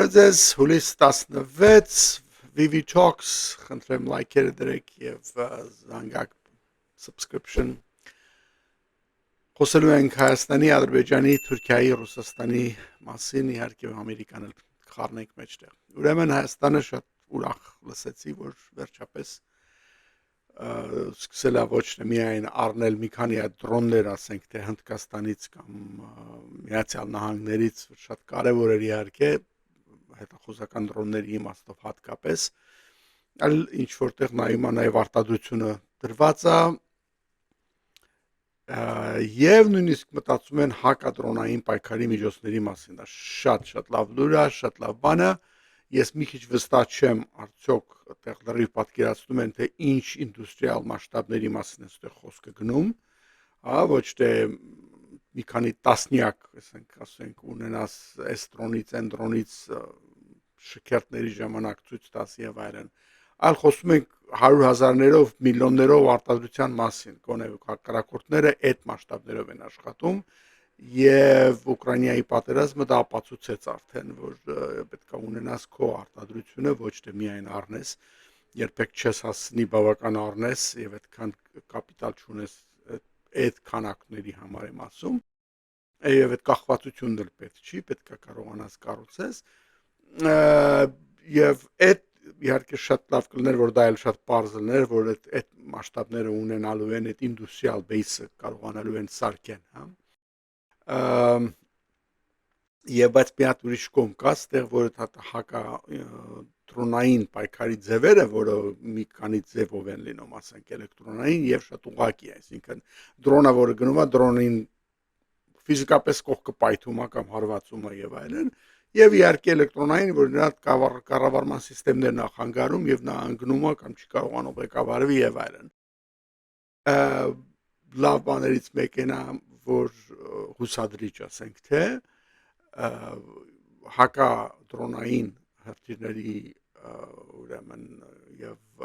Բարոյձեզ հուլիս 16 VV Talks խնդրեմ լայքերը դրեք եւ զանգակ subscription խոսելու ենք Հայաստանի, Ադրբեջանի, Թուրքիայի, Ռուսաստանի մասին իհարկե Ամերիկան էլ խառնենք մեջտեղ։ Ուրեմն Հայաստանը շատ ուրախ լսեցի, որ վերջապես սկսել է ոչ թե միայն առնել մի քանի հատ դրոններ, ասենք թե Հնդկաստանից կամ Միացյալ Նահանգներից, շատ կարևոր էր իհարկե հետախուզական դրոնների իմաստով հատկապես, այլ ինչ որտեղ նայում է նաև արտադրությունը դրված է եւ նույնիսկ մտածում են հակադրոնային պայքարի միջոցների մասին, դա շատ լավ լուր է, շատ լավ բան է, ես մի քիչ վստահ չեմ, արդյոք այդտեղ լրիվ պատկերացնում են թե ինչ ինդուստրիալ մասշտաբների մասին է այդտեղ խոսքը գնում, ոչ թե մի քանի տասնյակ, ասենք ունենաս այս դրոնից, այն դրոնից շքերթների ժամանակ ցույց տաս եւ այլն, այլ խոսում ենք 100,000-ներով, միլիոններով արտադրության մասին, գոնե հակառակորդները այդ մասշտաբներով են աշխատում եւ Ուկրաինայի պատերազմը դա ապացուցեց արդեն, որ պետք է ունենաս քո արտադրությունը, ոչ թե միայն առնես, երբեք չես հասնի բավական առնես եւ այդքան կապիտալ չունես այդ քանակների համար եմ ասում, եւ այդ կախվածությունն էլ պետք չի, պետք է կարողանաս կառուցես եւ այդ իհարկե շատ լավ կլներ, որ դա էլ շատ պարզ լներ, որ այդ մասշտաբները ունենալու են, այդ ինդուստրիալ բեյսը կարողանալու են սարքեն, եւ բայց մի հատ ուրիշ կողմ կա, այդտեղ որ հակա դրոնային պայքարի ձևերը, որը մի քանի ձևով են լինում, ասենք էլեկտրոնային եւ շատ ուղղակի է, այսինքն դրոնը, որը գնում է դրոնին ֆիզիկապես կողքը պայթում է կամ հարվածում է եւ այլն, եւ իհարկե էլեկտրոնային, որ նրա կառավարման համակարգերն է խանգարում եւ նա անգնում է կամ չի կարողանում ղեկավարվի եւ այլն։ Լավ բաներից մեկն է, որ հուսադրիչ ասենք թե հակա դրոնային հրթիռների ուրեմն եւ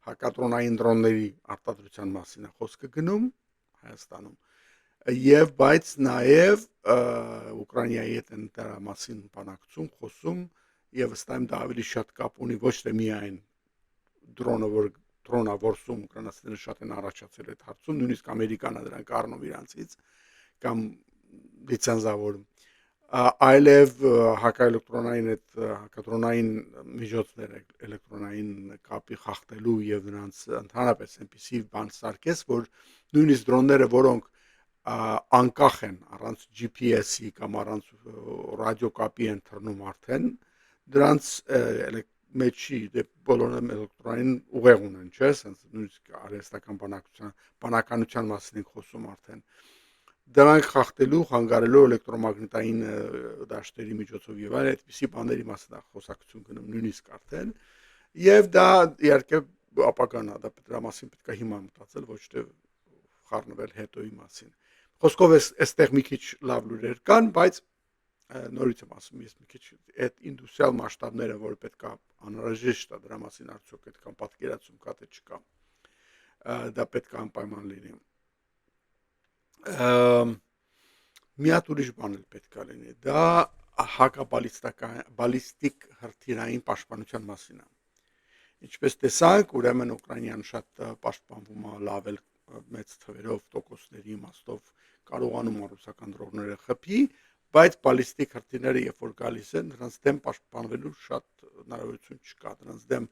հակադրոնային դրոնների արտադրության մասին է խոսքը գնում Հայաստանում եւ բայց նաեւ Ուկրաինայի հետ են դրա մասին բանակցում, խոսում եւ վստահ եմ դա ավելի շատ կապ ունի ոչ թե միայն դրոնը որսում ուկրաինացիները շատ են առաջացել այդ հարցում, նույնիսկ Ամերիկան է դրանք առնում իրանցից կամ լիցենզավորում, այլև հակաէլեկտրոնային այդ հակադրոնային միջոցներ էլեկտրոնային կապի խախտելու եւ նրանց ընդհանրապես այնպիսի բան սարքես, որ նույնիսկ դրոնները, որոնք անկախ են առանց GPS-ի կամ առանց ռադիոկապի են թռնում արդեն, դրանց մեջի բոլորն էլեկտրոնային ուղեղ ունեն, չէ՞, ասենց նույնիսկ արհեստական բանականության մասին ենք խոսում արդեն։ Դրանք խախտելու, խանգարելու էլեկտրոմագնիտային դաշտերի միջոցով եւ այլն այդպիսի բաների մասին է խոսակցություն գնում նույնիսկ արդեն եւ դա իհարկե ապագան է, դա դրա մասին պետք է հիմա մտածել, ոչ թե խառնվել հետոյի մասին։ Խոսքով այստեղ մի քիչ լավ լուրեր կան, բայց նորից եմ ասում, ես մի քիչ այդ ինդուստրիալ մասշտաբները, որ պետք է անհրաժեշտ է դրա մասին արդյոք այդքան պատկերացում կա թե չկա, դա պետք է անպայման լինի։ Մի հատ ուրիշ բան էլ պետք է լինի, դա հակաբալիստիկ հրթիռային պաշտպանության մասին է։ Ինչպես տեսանք, ուրեմն Ուկրաինան շատ պաշտպանվում է լավ էլ մեծ թվերով տոկոսների իմաստով կարողանում է ռուսական դրոնները խփի, բայց բալիստիկ հրթիռները երբ որ գալիս են, նրանց դեմ պաշտպանվելու շատ հնարավորություն չկա, նրանց դեմ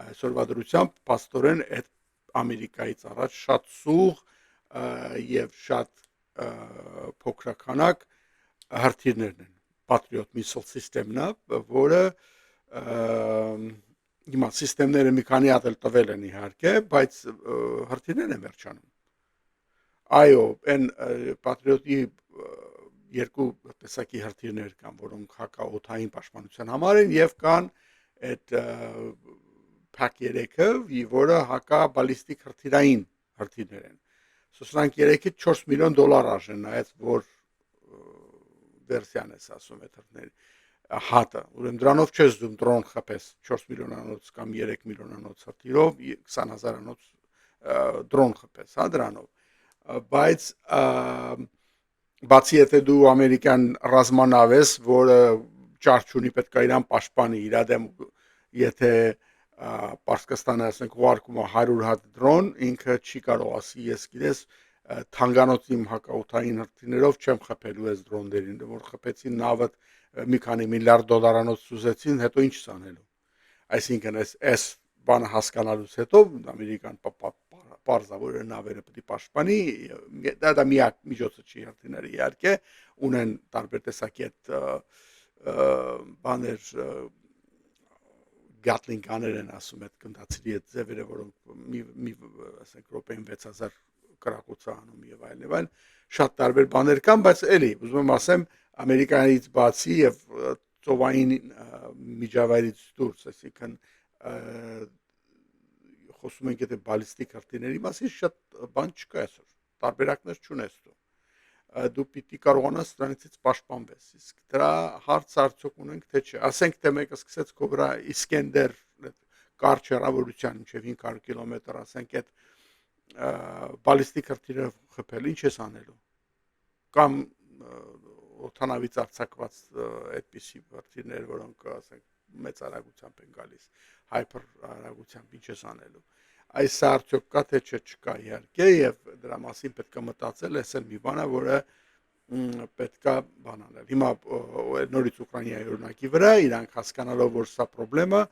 այսօրվա դրությամբ փաստորեն այդ Ամերիկայից առաջ շատ սուղ եւ շատ փոքրականակ հրթիռներն են, Patriot missile system-ն է, որը հիմա սիստեմները մի քանի հատ էլ տվել են իհարկե, բայց հրթիռներ են վերջանում։ Այո, այն Patriot-ի երկու տեսակի հրթիռներ կան, որոնք հակաօդային պաշտպանության համար են եւ կան այդ PAC-3-ը, որը հակաբալիստիկ հրթիռային հրթիռներ են։ Սրանք 3-ից 4 միլիոն դոլար արժեն, նայած որ վերսիան ես ասում այդ հրթիռների հատը, ուրեմն դրանով չես դու դրոն խփես 4 միլիոնանոց կամ 3 միլիոնանոց հրթիռով 20,000-անոց դրոն խփես, դրանով, բայց բացի եթե դու ամերիկյան ռազմանավ ես, որը ճարչունի պետք է իրան պաշտպանի իր դեմ եթե Պարսկաստանը ասենք ուղարկում է 100 հատ դրոն ինքը չի կարող ասի ես գիտես թանգանոց իմ հակաօդային հրթիռներով չեմ խփելու այս դրոններին որ խփեցին նավը մի քանի միլիարդ դոլարանոց սուզեցին հետո ինչ ցանելու այսինքն այս բանը հասկանալուց հետո ամերիկան պարզավոր նավերը պետք է պաշտպանի դա միակ միջոցը չի հրթիռները իհարկե ունեն տարբեր տեսակի այդ բաներ Gatling կաներ են ասում այդ գնդացրի այդ ձևերը որոնք մի ասենք ռոպեին 6000 կրակոց անում եւ այլն շատ տարբեր բաներ կան բայց էլի ուզում եմ ասեմ ամերիկայից բացի եւ ծովային միջավայրից դուրս այսինքն խոսում ենք եթե բալիստիկ հրթիռների մասին շատ բան չկա այսօր տարբերակներ չունես դու պիտի կարողանաս դրանից պաշտպանվես իսկ դրա հարց արդյոք ունենք թե չէ ասենք թե մեկը սկսեց քո վրա Իսկենդեր կարճ հեռավորության մինչև 500 կիլոմետր ասենք այդ բալիստիկ հրթիռը խփել ինչ ես անելու կամ օդանավից արձակված այդպիսի հրթիռներ որոնք ասենք մեծ արագությամբ են գալիս հայպեր արագությամբ ինչ ես անելու այս արդյոք կա թե չկա իհարկե եւ դրա մասին պետք է մտածել էս էլ մի բան է որը պետք է բան անել հիմա նորից Ուկրաինայի օրինակի վրա իրանք հասկանալով որ սա խնդրեմը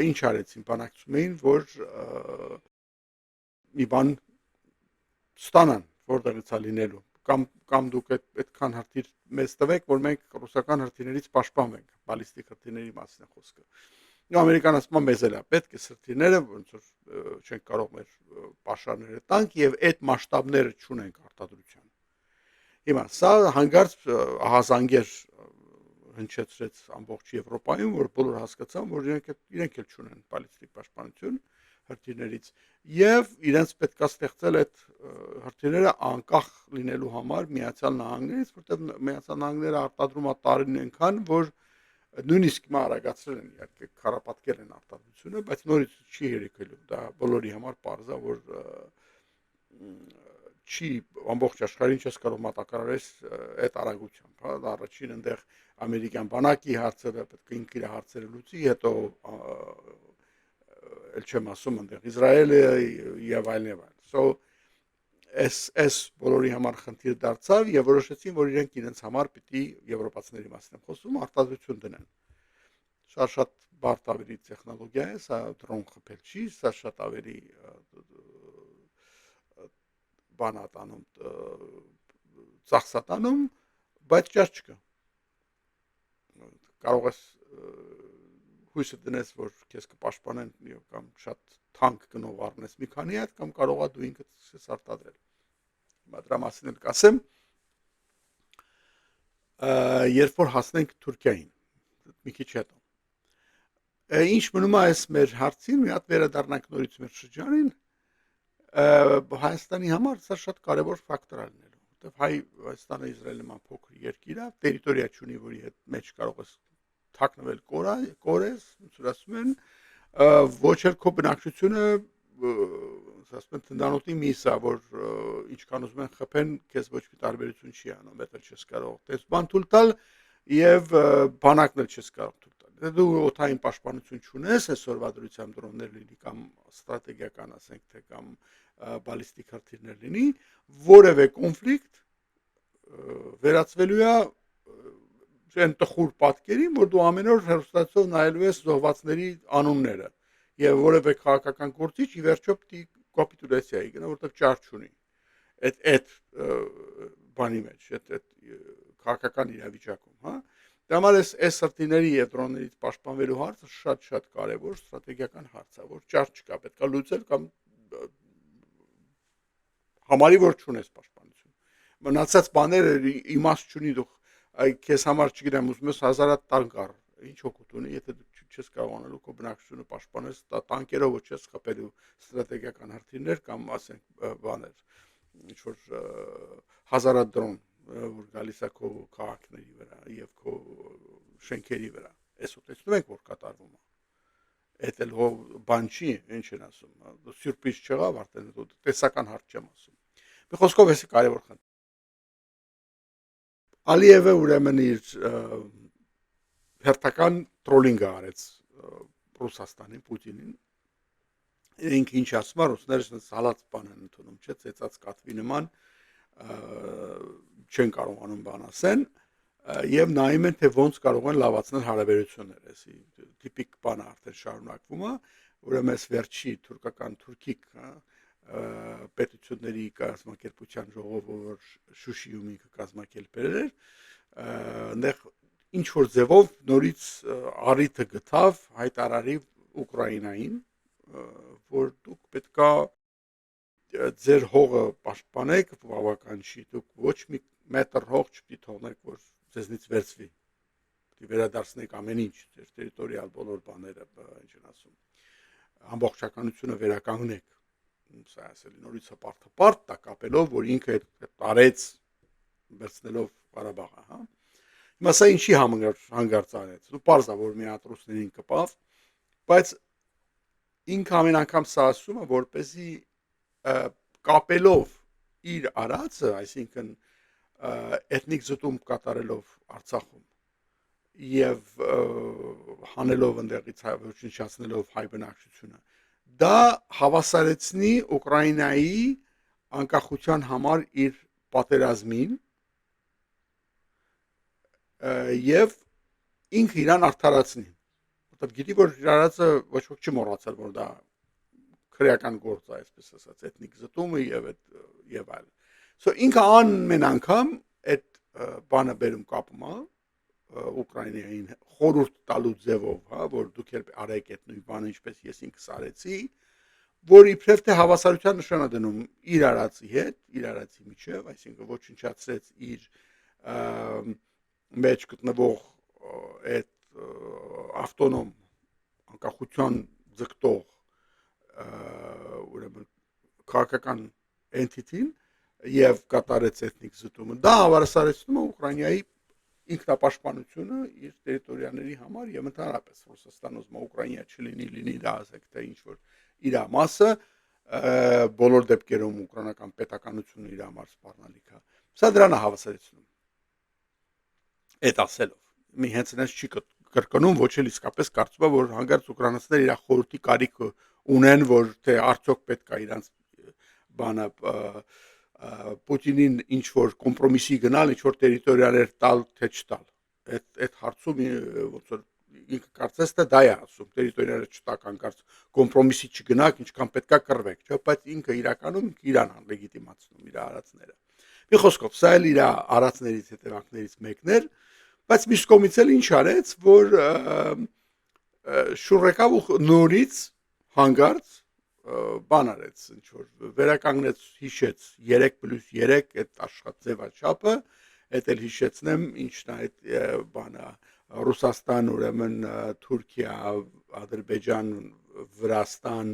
ինչ արեցին բանակցում էին որ մի բան ստանան որտեղից է լինելու կամ դուք այդքան հրթիռ մեզ տվեք որ մենք ռուսական հրթիռներից պաշտպանվենք բալիստիկ հրթիռների մասին է խոսքը ամերիկան ասում է մեզ էլ է պետք է հրթիռները ոնց որ չենք կարող մեր պաշարները տանք եւ այդ մասշտաբները չունենք արտադրության հիմա սա հանգարց ահազանգեր հնչեցրեց ամբողջ Եվրոպայում որ բոլոր հասկացան որ իրենք էլ չունեն բալիստիկ պաշտպանություն հրթիռներից եւ իրենց պետք է ստեղծել այդ հրթիռները անկախ լինելու համար Միացյալ Նահանգներից որտեղ Միացյալ Նահանգները արտադրում է տարին այնքան որ նույնիսկ հիմա արագացրել են իհարկե քարապատկել են արտադրությունը բայց նորից չի հերիքելու դա բոլորի համար պարզ է որ չի ամբողջ աշխարհին չես կարող մատակարարես այդ արագությամբ հա դա առաջին այնտեղ ամերիկյան բանակի հարցերը պետք է ինքը իր հարցերը լուծի հետո ել չեմ ասում այնտեղ Իսրայելը եւ այլն so այս բոլորի համար խնդիր դարձավ եւ որոշեցին որ իրենց համար պիտի եվրոպացիների մասին եմ խոսում արտադրություն դնեն շատ բարդ ավելի տեխնոլոգիա է սա դրոն խփել չի սա շատ ավելի բանատանում ծախսատանում բայց ճար չկա կարող ես հույսը դնես որ քեզ կպաշտպանեն կամ շատ թանկ գնով առնես մի քանի հատ կամ կարող է դու ինքդ սկսես արտադրել հիմա դրա մասին էլ կասեմ երբ որ հասնենք Թուրքիային մի քիչ հետո ինչ մնում է այս մեր հարցին մի հատ վերադառնանք նորից մեր շրջանին Հայաստանի համար սա շատ կարևոր ֆակտոր է լինելու որտեղ Հայաստանը Իսրայելը նման փոքր երկիր է տերիտորիա չունի որի հետ մեջ կարող ես թաքնվել կորես ոնց ասում են ոչ էլ քո բնակչությունը ասում են տնտանոթի միս է որ ինչքան ուզում են խփեն քեզ ոչ մի տարբերություն չի անում դա չես կարող դες բան թույլ տալ եւ բանակն էլ չես կարող թույլ տալ դու օթային պաշտպանություն չունես այսօրվա դրությամբ դրոններ լինի կամ ստրատեգիական ասենք թե կամ բալիստիկ հրթիռներ լինի որևէ կոնֆլիկտ վերածվելու է այն տխուր պատկերին որ դու ամեն օր հեռուստացով նայելու ես զոհվածների անունները եւ որևէ քաղաքական գործիչ ի վերջո պիտի կապիտուլյացիայի գնա որտեղ ճար չունի այդ բանի մեջ այդ քաղաքական իրավիճակում հա դա համար այս հրթիռների եւ դրոններից պաշտպանվելու հարցը շատ կարեւոր ստրատեգիական հարց է որ ճար չկա պետք է լուծել կամ համարի որ չունես պաշտպանություն մնացած բաները իմաստ չունի դու քեզ համար չգիտեմ ուզում ես 1000 հատ տանկ առ ինչ օգուտ ունի եթե դու չես կարողանալու քո բնակչությունը պաշտպանես տանկերով ոչ ես խփելու ստրատեգիական հրթիռներ կամ ասենք բաներ ինչ որ 1000 հատ դրոն որ գալիս է քո քաղաքների վրա եւ քո շենքերի վրա այս ուտեցնում ենք որ կատարվում է այդ էլ բան չի ինչ են ասում սյուրպրիզ չեղավ արդեն տեսական հարց չեմ ասում մի խոսքով էս կարևոր խնդիր Ալիևը ուրեմն իր հերթական տրոլինգ արեց Ռուսաստանին, Պուտինին։ Ինքը ինչ ասում է, ռուսները հալած բան են ընդունում, չէ՞, ծեծած կատվի նման չեն կարողանում բան ասեն եւ նայում են թե ոնց կարող են լավացնել հարաբերությունները, էսի տիպիկ բանը արդեն շարունակվում է, ուրեմն այս վերջի թուրքական թուրքիկ պետությունների կազմակերպության ժողովը որ Շուշիում ինքը կազմակերպել էր, այնտեղ ինչ որ ձևով նորից առիթը գտավ հայտարարի Ուկրաինային, որ դուք պետքա ձեր հողը պաշտպանեք, բավական չի, դուք ոչ մի մետր հող չպիտի թողնեք, որ ձեզնից վերցվի, պիտի վերադարձնեք ամեն ինչ, ձեր տերիտորիալ բոլոր բաները, ինչ են ասում, ամբողջականությունը վերականգնեք, սա ասելի նորից հպարտ տա կապելով, որ ինքը տարեց վերցնելով Ղարաբաղը, հա։ Հիմա սա ինչի հանգարց արեց, ու պարզ է, որ մի հատ ռուսներին կպավ, բայց ինքը ամեն անգամ սա ասում է, որպեսզի կապելով իր արածը, այսինքն էթնիկ զտում կատարելով Արցախում եւ հանելով ընդեղից ոչնչացնելով հայ բնակչությունը, դա հավասարեցնի Ուկրաինայի անկախության համար իր պատերազմին եւ ինքը իրան արդարացնի, որտեղ գիտի որ իր արածը ոչ ոք չի մոռացել, որ դա քրեական գործ է, այսպես ասած, էթնիկ զտումը եւ այլն։ So ինքը ամեն անգամ այդ բանը բերում կապում է Ուկրաինային խորհուրդ տալու ձևով, հա, որ դուք էլ արեք այդ նույն բանը, ինչպես ես ինքս արեցի, որ իբրև թե հավասարության նշան է դնում իր արածի հետ, իր արածի միջև, այսինքն ոչնչացրեց իր մեջ գտնվող այդ ավտոնոմ անկախության ձգտող ուրեմն քաղաքական entity-ին եւ կատարեց էթնիկ զտումը, դա հավասարեցնում է Ուկրաինայի ինքնապաշտպանությունը իր տերիտորիաների համար եւ ընդհանրապես Ռուսաստանը ուզում է Ուկրաինա չլինի դա ասեք թե ինչ որ իր մասը բոլոր դեպքերում ուկրաինական պետականությունը իր համար սպառնալիք է, սա դրան է հավասարեցնում։ Այդ ասելով մի հենց այնպես չի կրկնում, ոչ էլ իսկապես կարծում է որ հանգարց ուկրաինացիները իր խորհրդի կարիք ունեն, որ թե արդյոք պետք է իրանց բանը Պուտինին ինչ որ կոմպրոմիսի գնալ, ինչ որ տերիտորիաներ տալ, թե չտալ։ Այդ հարցում ոնց որ ինքը կարծես թե դա է ասում, տերիտորիաները չտակ հանկարծ կոմպրոմիսի չգնաք, ինչքան պետքա կռվեք, չէ՞, բայց ինքը իրականում իրան լեգիտիմացնում իր արածները։ Մի խոսքով, սա էլ իր արածներից հետևանքներից մեկն էր, բայց մյուս կողմից էլ ինչ արեց, որ շուռ եկավ ու նորից հանգարց բան արեց, ինչ որ վերականգնեց, հիշեց 3+3 այդ աշխատձևաչափը, այդ էլ հիշեցնեմ, ինչն է այդ բանը Ռուսաստան, ուրեմն Թուրքիա, Ադրբեջան, Վրաստան,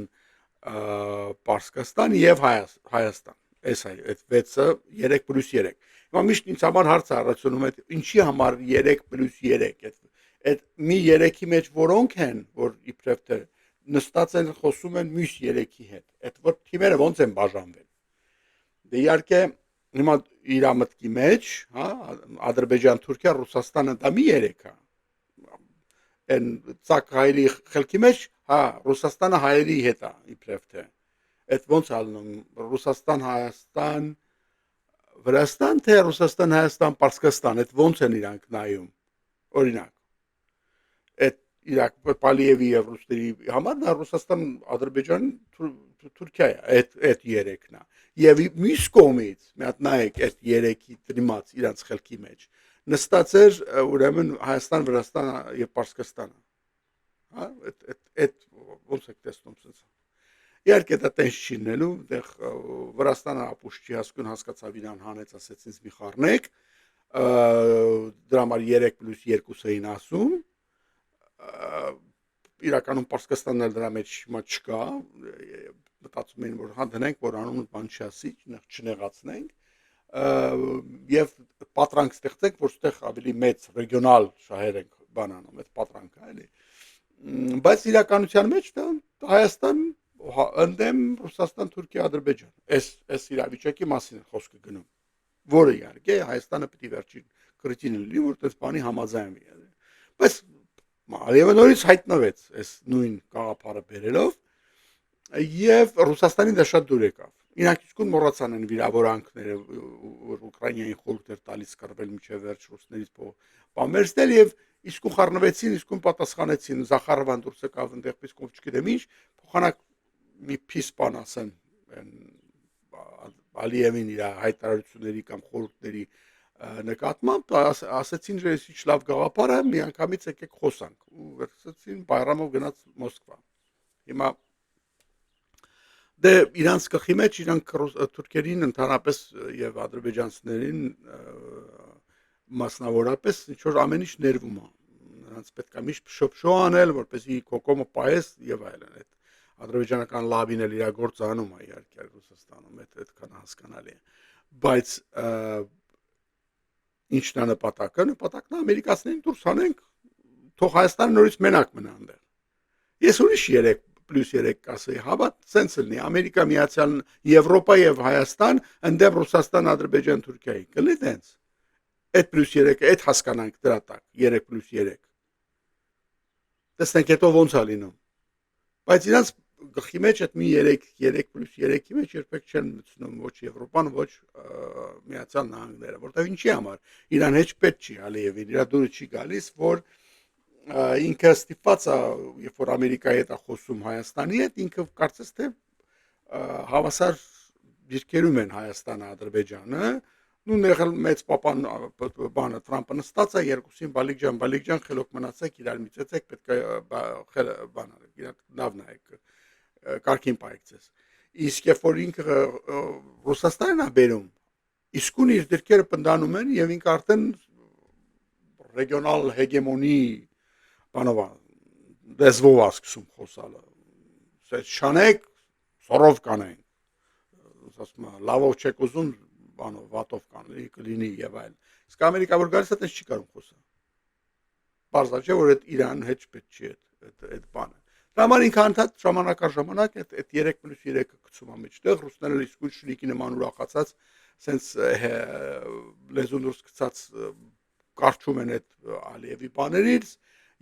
Պարսկաստան եւ Հայաստան։ Այս այդ 6-ը 3+3։ Հիմա միշտ ինձ համար հարց է առաջանում այդ ինչի համար 3+3, այդ մի 3-ի մեջ որոնք են, որ իբրև թե նստած են խոսում են մյուս 3-ի հետ, այդ որ թիմերը ոնց են բաժանվել։ Դե իհարկե հիմա իր մտքի մեջ, հա, Ադրբեջան, Թուրքիա, Ռուսաստանը դա մի 3 է։ Այն ցակ հայերի խելքի մեջ, հա, Ռուսաստանը հայերի հետ է իբրև թե։ Այդ ոնց ալնում Ռուսաստան, Հայաստան, Վրաստան, թե Ռուսաստան, Հայաստան, Պարսկաստան, այդ ոնց են իրանք նայում։ Օրինակ այդ Իրաք Պալիևի եւ ռուսների համար դա Ռուսաստան, Ադրբեջան, Թուրքիա է, այդ 3-ն է։ Եվ մյուս կողմից, մի հատ նայեք այդ 3-ի դիմաց իրանց խելքի մեջ նստած էր ուրեմն Հայաստան, Վրաստան եւ Պարսկաստանը։ Հա, այդ ոնց է տեսնում sense։ Իհարկե դա տենց չի լինելու, այդտեղ Վրաստանը ապուշ չի հասկուն հասկացավ իրան հանեց, ասեց ինձ մի խառնեք, դրա համար 3+2-ին ասում, իրականում Պարսկաստանն էլ դրա մեջ հիմա չկա, մտածում էին որ հա դնենք, որ անունը բան չասի, չնեղացնենք, եւ պատրանք ստեղծենք, որ ստեղ ավելի մեծ ռեգիոնալ շահեր ենք բան անում, այդ պատրանքը էլի։ Բայց իրականության մեջ դա Հայաստան ընդդեմ Ռուսաստան, Թուրքիա, Ադրբեջան։ Այս իրավիճակի մասին խոսքը գնում, որը իհարկե Հայաստանը պետք է վերջին կրկին լինի, որ այդպես բանի համաձայն լինի։ Բայց Ալիևը նորից հայտնվեց այս նույն գաղափարը բերելով եւ Ռուսաստանին դա շատ դուր եկավ։ Իրանք իսկույն մոռացան են վիրավորանքները, որ Ուկրաինային խորհուրդ էր տալիս կռվել միջև վերջ ռուսներից բամերստել եւ իսկույն խառնվեցին, իսկույն պատասխանեցին Զախարովան դուրս եկավ այնտեղ պես չգիտեմ ինչ, փոխանակ մի փիս բան ասեն Ալիևին իր հայտարարությունների կամ խորհուրդների նկատմամբ ասեցին že ես լավ գաղափար է միանգամից եկեք խոսանք ու վերցրեցին բայրամով գնաց Մոսկվա հիմա դե իրանց գլխի մեջ իրանք թուրքերին ընդհանրապես եւ ադրբեջանցիներին մասնավորապես ինչ որ ամեն ինչ ներվում է նրանց պետք է միշտ շփշո անել որպեսզի կոկոմը պայես եւ այլն այդ ադրբեջանական լաբին էլ իր գործը անում է իհարկե Ռուսաստանում այդքան հասկանալի է բայց ինչն է նպատակն է ամերիկացիներին դուրս հանենք թող Հայաստանը նորից մենակ մնա այնտեղ ես ուրիշ 3+3 կասեի հավատ սենց լինի ամերիկա միացյալ Եվրոպա եւ Հայաստան ընդդեմ Ռուսաստան Ադրբեջան Թուրքիայի կլինի տենց այդ +3 այդ հասկանանք դրա տակ 3+3 տեսնենք հետո ոնց է լինում բայց իրանց գլխի մեջ այդ մի 3+3-ի մեջ երբեք չեն մտցնում ոչ Եվրոպան, ոչ Միացյալ Նահանգները, որտեղ ինչի համար իրան հեչ պետք չի Ալիևին, իր դուրը չի գալիս, որ ինքը ստիպված է, երբ որ Ամերիկայի հետ է խոսում Հայաստանի հետ, ինքը կարծես թե հավասար դիրքերում են Հայաստանը, Ադրբեջանը, նույն եղել մեծ պապան բանը Թրամփը նստած է երկուսին բալիկ ջան խելոք մնացեք իրար միծեցեք պետք է բան արեք իրար լավ նայեք կարգին պայեք ձեզ իսկ երբ որ ինքը Ռուսաստանն է բերում իսկույն իր դիրքերը պնդանում են եւ ինքը արդեն ռեգիոնալ հեգեմոնի բանով դեզվով ասում խոսալը շանեք սորով կանենք ասում լավով չեք ուզում բանով վատով կլինի եւ այլ իսկ ամերիկա որ գալիս է տես չի կարող խոսալ բարձր չէ որ այդ Իրան հետ պետք չի այդ բանը դա համար ինքը անդադ ժամանակ առ ժամանակ այդ 3+3-ը գցում է մեջտեղ ռուսները իսկույն շրիկի նման ուրախացած սենց լեզուն դուրս գցած կարճում են այդ Ալիևի բաներից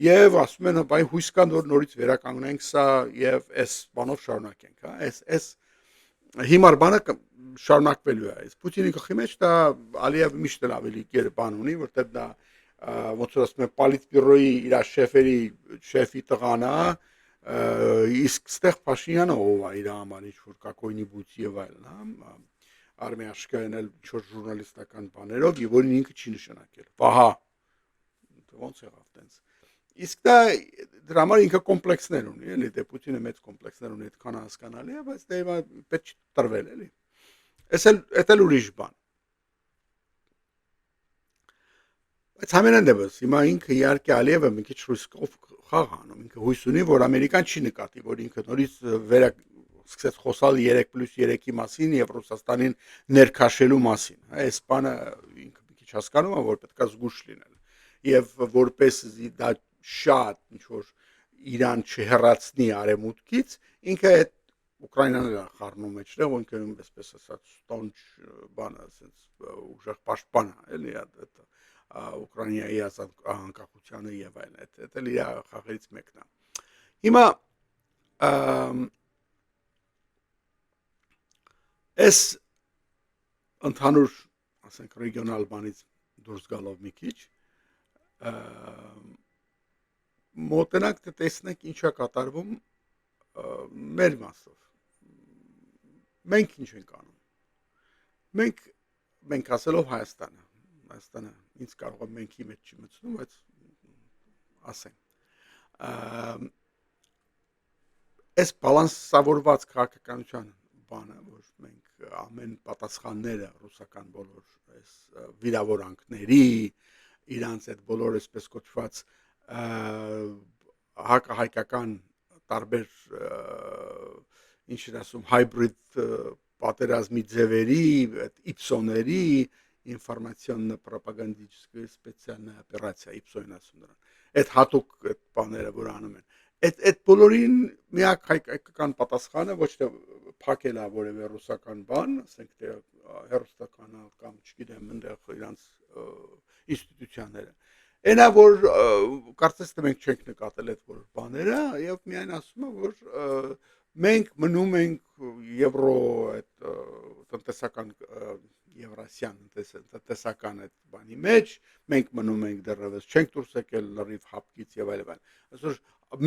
եւ ասում են բայ հույս կան որ նորից վերականգնենք սա եւ այս բանով շարունակենք հա այս հիմար բանը շարունակվելու է այս Պուտինի գլխի մեջ դա Ալիևը միշտ էլ ավելի գեր բան ունի որտեղ դա ոնց որ ասում են պոլիտբյուրոյի իր շեֆի տղան է իսկ ստեղ Փաշինյանը ով է իր համար ինչ որ կակոյնի բուծի եւ այլն հա արմիաշկային էլ ինչ որ ժուրնալիստական բաներով եւ որին ինքը չի նշանակել վահա ոնց եղավ տենց իսկ դա դրա համար ինքը կոմպլեքսներ ունի էլի դե Պուտինը մեծ կոմպլեքսներ ունի այդքան հասկանալի է բայց դա պետք չի տրվել էլի Էս էլ ուրիշ բան բայց ամենայն դեպս հիմա ինքը իհարկե Ալիևը մի քիչ ռիսկով խաղ անում ինքը հույս ունի որ ամերիկան չի նկատի որ ինքը նորից սկսեց խոսալ 3+3-ի մասին եւ Ռուսաստանին ներքաշելու մասին այս բանը ինքը մի քիչ հասկանում է որ պետք է զգուշ լինել եւ որպեսզի դա շատ ինչ որ Իրան չհեռացնի արևմուտքից ինքը այդ Ուկրաինան է խառնում մեջտեղ ու ինքը այսպես ասած ստոնջ բանը ասենց ուժեղ պաշտպան է էլի այդ Ուկրաինայի անկախությանը եւ այլն այդ էլ իր խաղերից մեկն է հիմա այս ընդհանուր ասենք ռեգիոնալ բանից դուրս գալով մի քիչ մոտենակ տեսնենք ինչա կատարվում մեր մասով մենք ինչ ենք անում մենք ասելով Հայաստանը ինձ կարող է մենքի մեջ չի մտցնում բայց ասենք այս բալանսավորված քաղաքականության բանը որ մենք ամեն պատասխանները ռուսական բոլոր այս վիրավորանքների իրանց այդ բոլոր այսպես կոչված հակահայկական տարբեր ինչ են ասում հայբրիդ պատերազմի ձևերի այդ իպսոների ինֆորմացիոննա պրոպագանդիչеская специальная операция իպսոն ասում նրան այդ հատուկ այդ բաները որ անում են այդ բոլորին միակ հայկական պատասխանը ոչ թե փակել է որևէ ռուսական բան ասենք թե հերոստականը կամ չգիտեմ այնտեղ իրանց ինստիտուցիաները այնա որ կարծես թե մենք չենք նկատել այդ բոլոր բաները եւ միայն ասում եմ որ մենք մնում ենք եվրո այդ տնտեսական եվրասիան տնտեսական այդ բանի մեջ մենք մնում ենք դեռևս չենք դուրս եկել լրիվ հապկից եւ այլն այսօր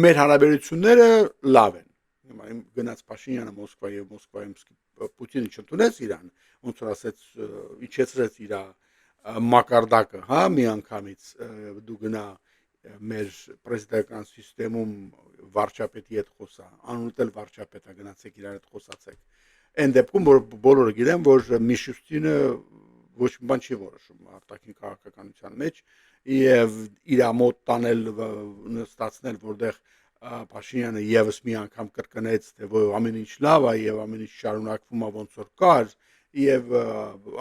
մեր հարաբերությունները լավ են հիմա գնաց Փաշինյանը Մոսկվա եւ Մոսկվայում Պուտինը չընդունեց իրան ոնց որ ասեց իջեցրեց իր մակարդակը հա միանգամից դու գնա մեր պրեզիդենտական համակարգում վարչապետի հետ խոսա անունդ էլ վարչապետա գնացեք իրար հետ խոսացեք այն դեպքում որ բոլորը գիտեն որ Միշուստինը ոչ մի բան չի որոշում արտաքին քաղաքականության մեջ եւ իր մոտ տանել նստածնել որտեղ Փաշինյանը եւս մի անգամ կրկնեց թե որ ամեն ինչ լավ է եւ ամեն ինչ շարունակվում է ոնց որ կար եւ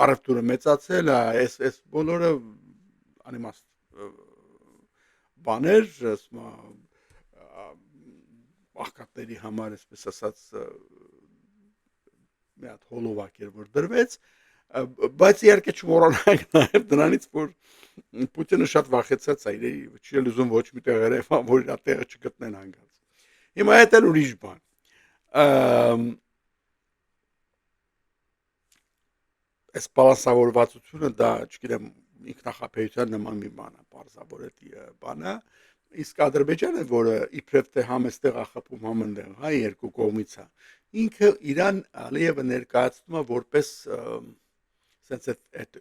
առևտուրը մեծացել է այս բոլորը անիմաստ բաներ ասма աղքատների համար այսպես ասած մի հատ հոլովակ էր որ դրվեց բայց իհարկե չմոռանանք նաև դրանից որ Պուտինը շատ վախեցած է իրեն չի լուզում ոչ մի տեղ երևա որ իր տեղը չգտնեն հանգած հիմա այդ էլ ուրիշ բան այս բալանսավորվածությունը դա չգիտեմ ինքնախապեյության նման մի բան է բարձրավոր է բանը իսկ Ադրբեջանը որը իբրև թե համստեղ ախապում համընդեղ հա երկու կողմից է ինքը իրան Ալիևը ներկայացնում է որպես sense այդ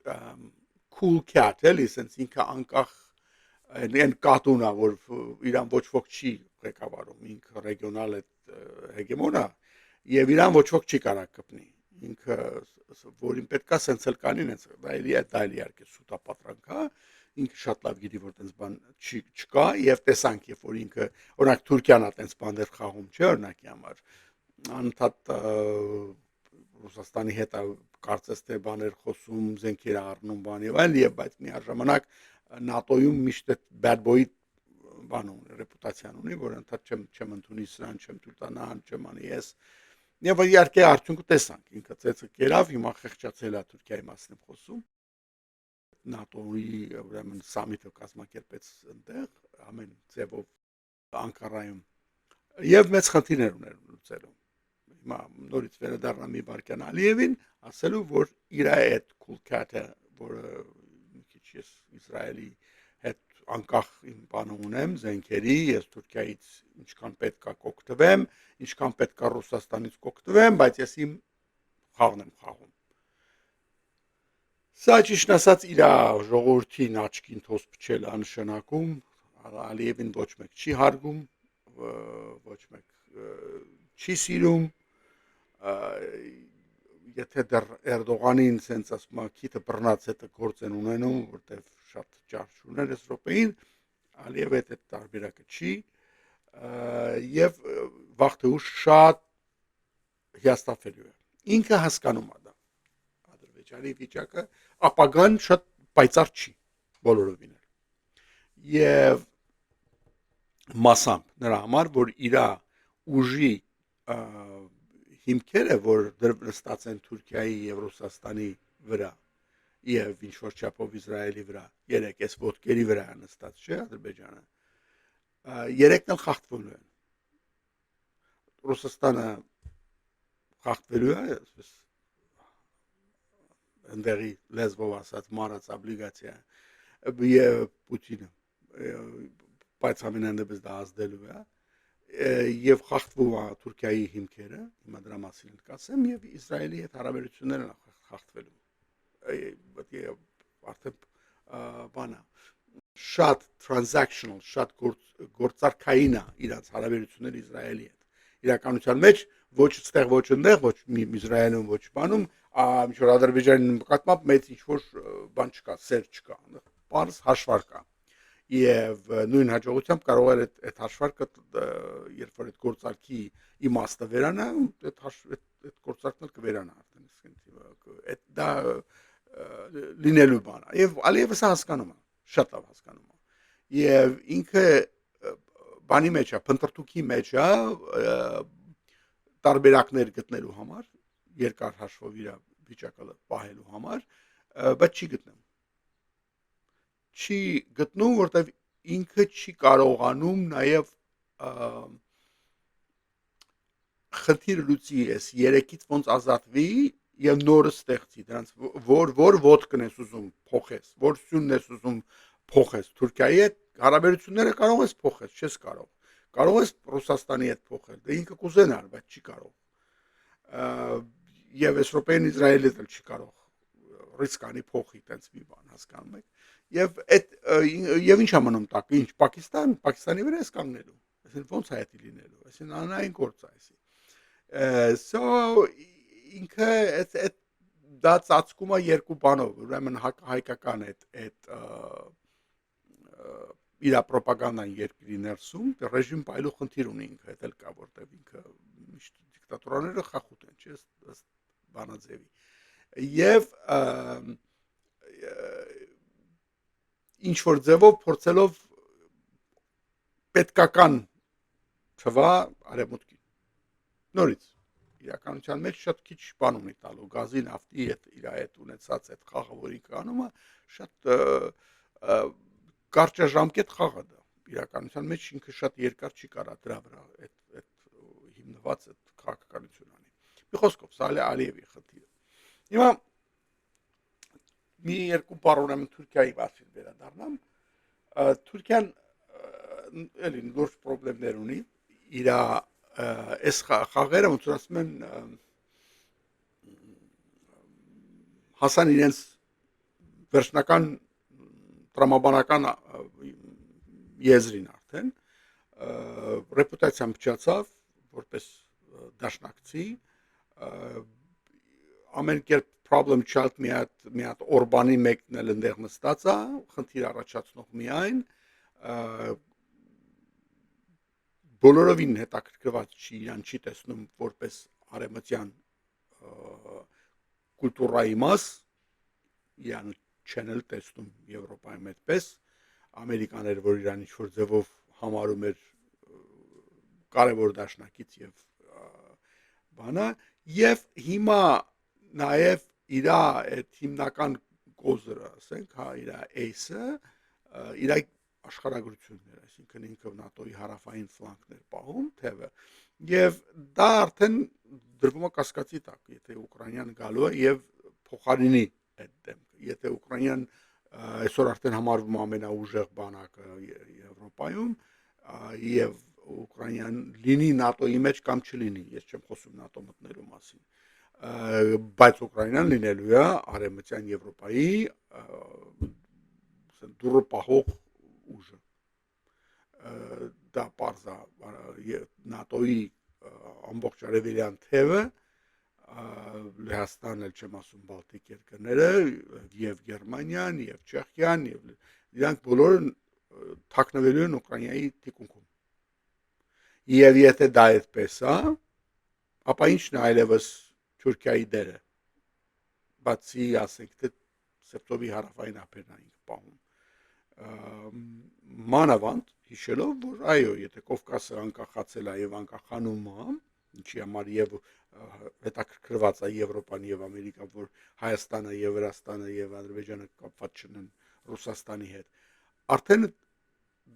cool cat էլի sense ինքը անկախ այն կատունա որ իրան ոչ ոք չի ղեկավարում ինքը ռեգիոնալ այդ հեգեմոնա եւ իրան ոչ ոք չի կարող կպնի ինքը որին պետքա sense էլ կանին այս դա էլի իհարկե սուտապատրանք հա ինքը շատ լավ գիտի որ տենց բան չկա եւ տեսանք երբ որ ինքը օրինակ Թուրքիան է տենց բաներ խաղում չէ օրինակի համար անընդհատ Ռուսաստանի հետ կարծես թե բաներ խոսում զենքեր առնում բան եւ այլ եւ բայց միաժամանակ ՆԱՏՕ-ում միշտ այդ bad boy բան ունի ռեպուտացիան ունի որ ընդհանուր չեմ ընդունի սրան չեմ թույլ տա չեմ անի ես եւ իհարկե արդյունքը տեսանք ինքը ծեծը կերավ հիմա խեղճացել է Թուրքիայի մասին խոսում ՆԱՏՕ-ի ուրեմն սամիթը կազմակերպեց այնտեղ ամեն ձևով Անկարայում եւ մեծ խնդիրներ ուներ լուծելու հիմա նորից վերադառնամ մի վարքյան Ալիևին ասելու որ իր այդ կուլկատը որը մի քիչ ես Իսրայելի հետ անկախ իմ բանը ունեմ զենքերի ես Թուրքիայից ինչքան պետք է կօգտվեմ ինչքան պետք է Ռուսաստանից կօգտվեմ բայց ես իմ խաղն եմ խաղում Սա ճիշտ ասած իր ժողովրդին աչքին թոս փչել անշնակում Ալիևին ոչ մեկ չի հարգում ոչ մեկ չի սիրում եթե դեռ Էրդողանին sense ասում է քիթը բռնած հետը գործ են ունենում որտեվ շատ ճարճ ուներ այս րոպեին Ալիևը այդ տարբերակը չի եւ վաղ թե ուշ շատ հիասթափվելու է ինքը հասկանում է դա Ադրբեջանի վիճակը ապագան շատ պայծառ չի բոլորովին եւ մասամբ նրա համար որ իր ուժի հիմքերը որ նստած են Թուրքիայի եւ Ռուսաստանի վրա եւ ինչ որ չափով Իսրայելի վրա երեք էս ոտքերի վրա նստած չէ Ադրբեջանը երեքն էլ խախտվելու են Ռուսաստանը խախտվելու է այսպես ընդերի լեզվով ասած մարած օբլիգացիա եւ Պուտինը բայց ամենայն դեպս դա ազդելու է եւ խախտվում է Թուրքիայի հիմքերը հիմա դրա մասին կասեմ եւ Իսրայելի հետ հարաբերությունները խախտվելու արդեն բանա շատ transactional շատ գործարքային է իրաց հարաբերությունները Իսրայելի հետ իրականության մեջ ոչ այստեղ ոչ այնտեղ ոչ Իսրայելում ոչ բանում ինչ որ Ադրբեջանի նկատմամբ մեծ ինչ որ բան չկա սեր չկա բարձ հաշվար կա եւ նույն հաջողությամբ կարող է այդ հաշվարկը երբ որ այդ գործարքի իմաստը վերանա այդ գործարքն էլ կվերանա արդեն այդ դա լինելու բան է եւ Ալիևը սա հասկանում է շատ լավ հասկանում է եւ ինքը բանի մեջ է փնտրտուքի մեջ է տարբերակներ գտնելու համար երկար հաշվով իր վիճակը պահելու համար բայց չի գտնում որտեվ ինքը չի կարողանում նաև խնդիր լուծի էս երեքից ոնց ազատվի եւ նորը ստեղծի դրանց որ ոդկն ես ուզում փոխես որ սյունն ես ուզում փոխես Թուրքիայի հետ հարաբերությունները կարող ես փոխես չես կարող ես Ռուսաստանի հետ փոխել դե ինքը կուզենար բայց չի կարող եւ Եվրոպային Իսրայելը էլ չի կարող ռիսկանի փոխի տենց մի բան հասկանում եք եւ այդ եւ ինչ ամնում տակ ինչ Պակիստանի վրա էս կանգնելու այսինքն ոնց է դա լինելու այսինքն անային գործ է այսի so ինքը այդ դա ծածկում է երկու բանով ուրեմն հայկական այդ իր ռոպագանդան երկրի ներսում ռեժիմ պայլու խնդիր ունի ինքը դա էլ կա որտեղ ինքը միշտ դիկտատորները խախուտ են չէ ըստ բանաձևի եւ ինչ որ ձևով փորձելով պետքական թվա արևմուտքի նորից իրականության մեջ շատ քիչ բան ունի տալու գազի նավթի հետ իր հետ ունեցած այդ խաղը որի կանումը շատ կարճաժամկետ խաղ է դա իրականության մեջ ինքը շատ երկար չի կարա դրա վրա այդ հիմնված այդ քաղաքականություն անի մի խոսքով սա Ալիևի խնդիրը հիմա մի երկու բառ ուրեմն Թուրքիայի մասին վերադառնամ Թուրքիան էլի լուրջ խնդիրներ ունի իր այս խաղերը ոնց որ ասում են հասան իրենց վերջնական տրամաբանական եզրին արդեն ռեպուտացիան փչացավ որպես դաշնակցի ամեն կերպ problem child մի հատ Օրբանի մեկն էլ ընդեղ նստած է խնդիր առաջացնող միայն բոլորովին հետաքրքրված չի իրան չի տեսնում որպես արևմտյան կուլտուրայի մաս իրան չեն էլ տեսնում Եվրոպայում այդպես ամերիկաներ որ իրան ինչ որ ձևով համարում էր կարևոր դաշնակից եւ բանը եւ հիմա նաեւ իր այդ հիմնական գոզրը ասենք հա իր էյսը իր աշխարհագրություններ այսինքն ինքը ՆԱՏՕ-ի հարավային ֆլանկներ պահում թեւը եւ դա արդեն դրվում է կասկածի տակ եթե Ուկրաինան գալու է եւ փոխարինի այդ դեմքը եթե Ուկրաինան այսօր արդեն համարվում ամենաուժեղ բանակը Եվրոպայում եւ Ուկրաինան լինի ՆԱՏՕ-ի մեջ կամ չլինի ես չեմ խոսում ՆԱՏՕ մտնելու մասին բայց Ուկրաինան լինելու է արևմտյան Եվրոպայի դուրը պահող ուժը դա պարզ է ՆԱՏՕ-ի ամբողջ արևելյան թևը Լեհաստանն էլ չեմ ասում Բալտիկ երկրները եւ Գերմանիան եւ Չեխիան եւ իրանք բոլորը թաքնվելու են Ուկրաինայի թիկունքում եւ եթե դա այդպես է ապա ինչն է այլևս Թուրքիայի դերը բացի ասենք թե Սեպտեմբերի հարավային ափերն այն պահում մանավանդ հիշելով որ այո եթե Կովկասը անկախացել է եւ անկախանում է ինչի համար եւ հետաքրքրված է Եվրոպան եւ Ամերիկան որ Հայաստանը եւ Վրաստանը եւ Ադրբեջանը կապված չնեն Ռուսաստանի հետ արդեն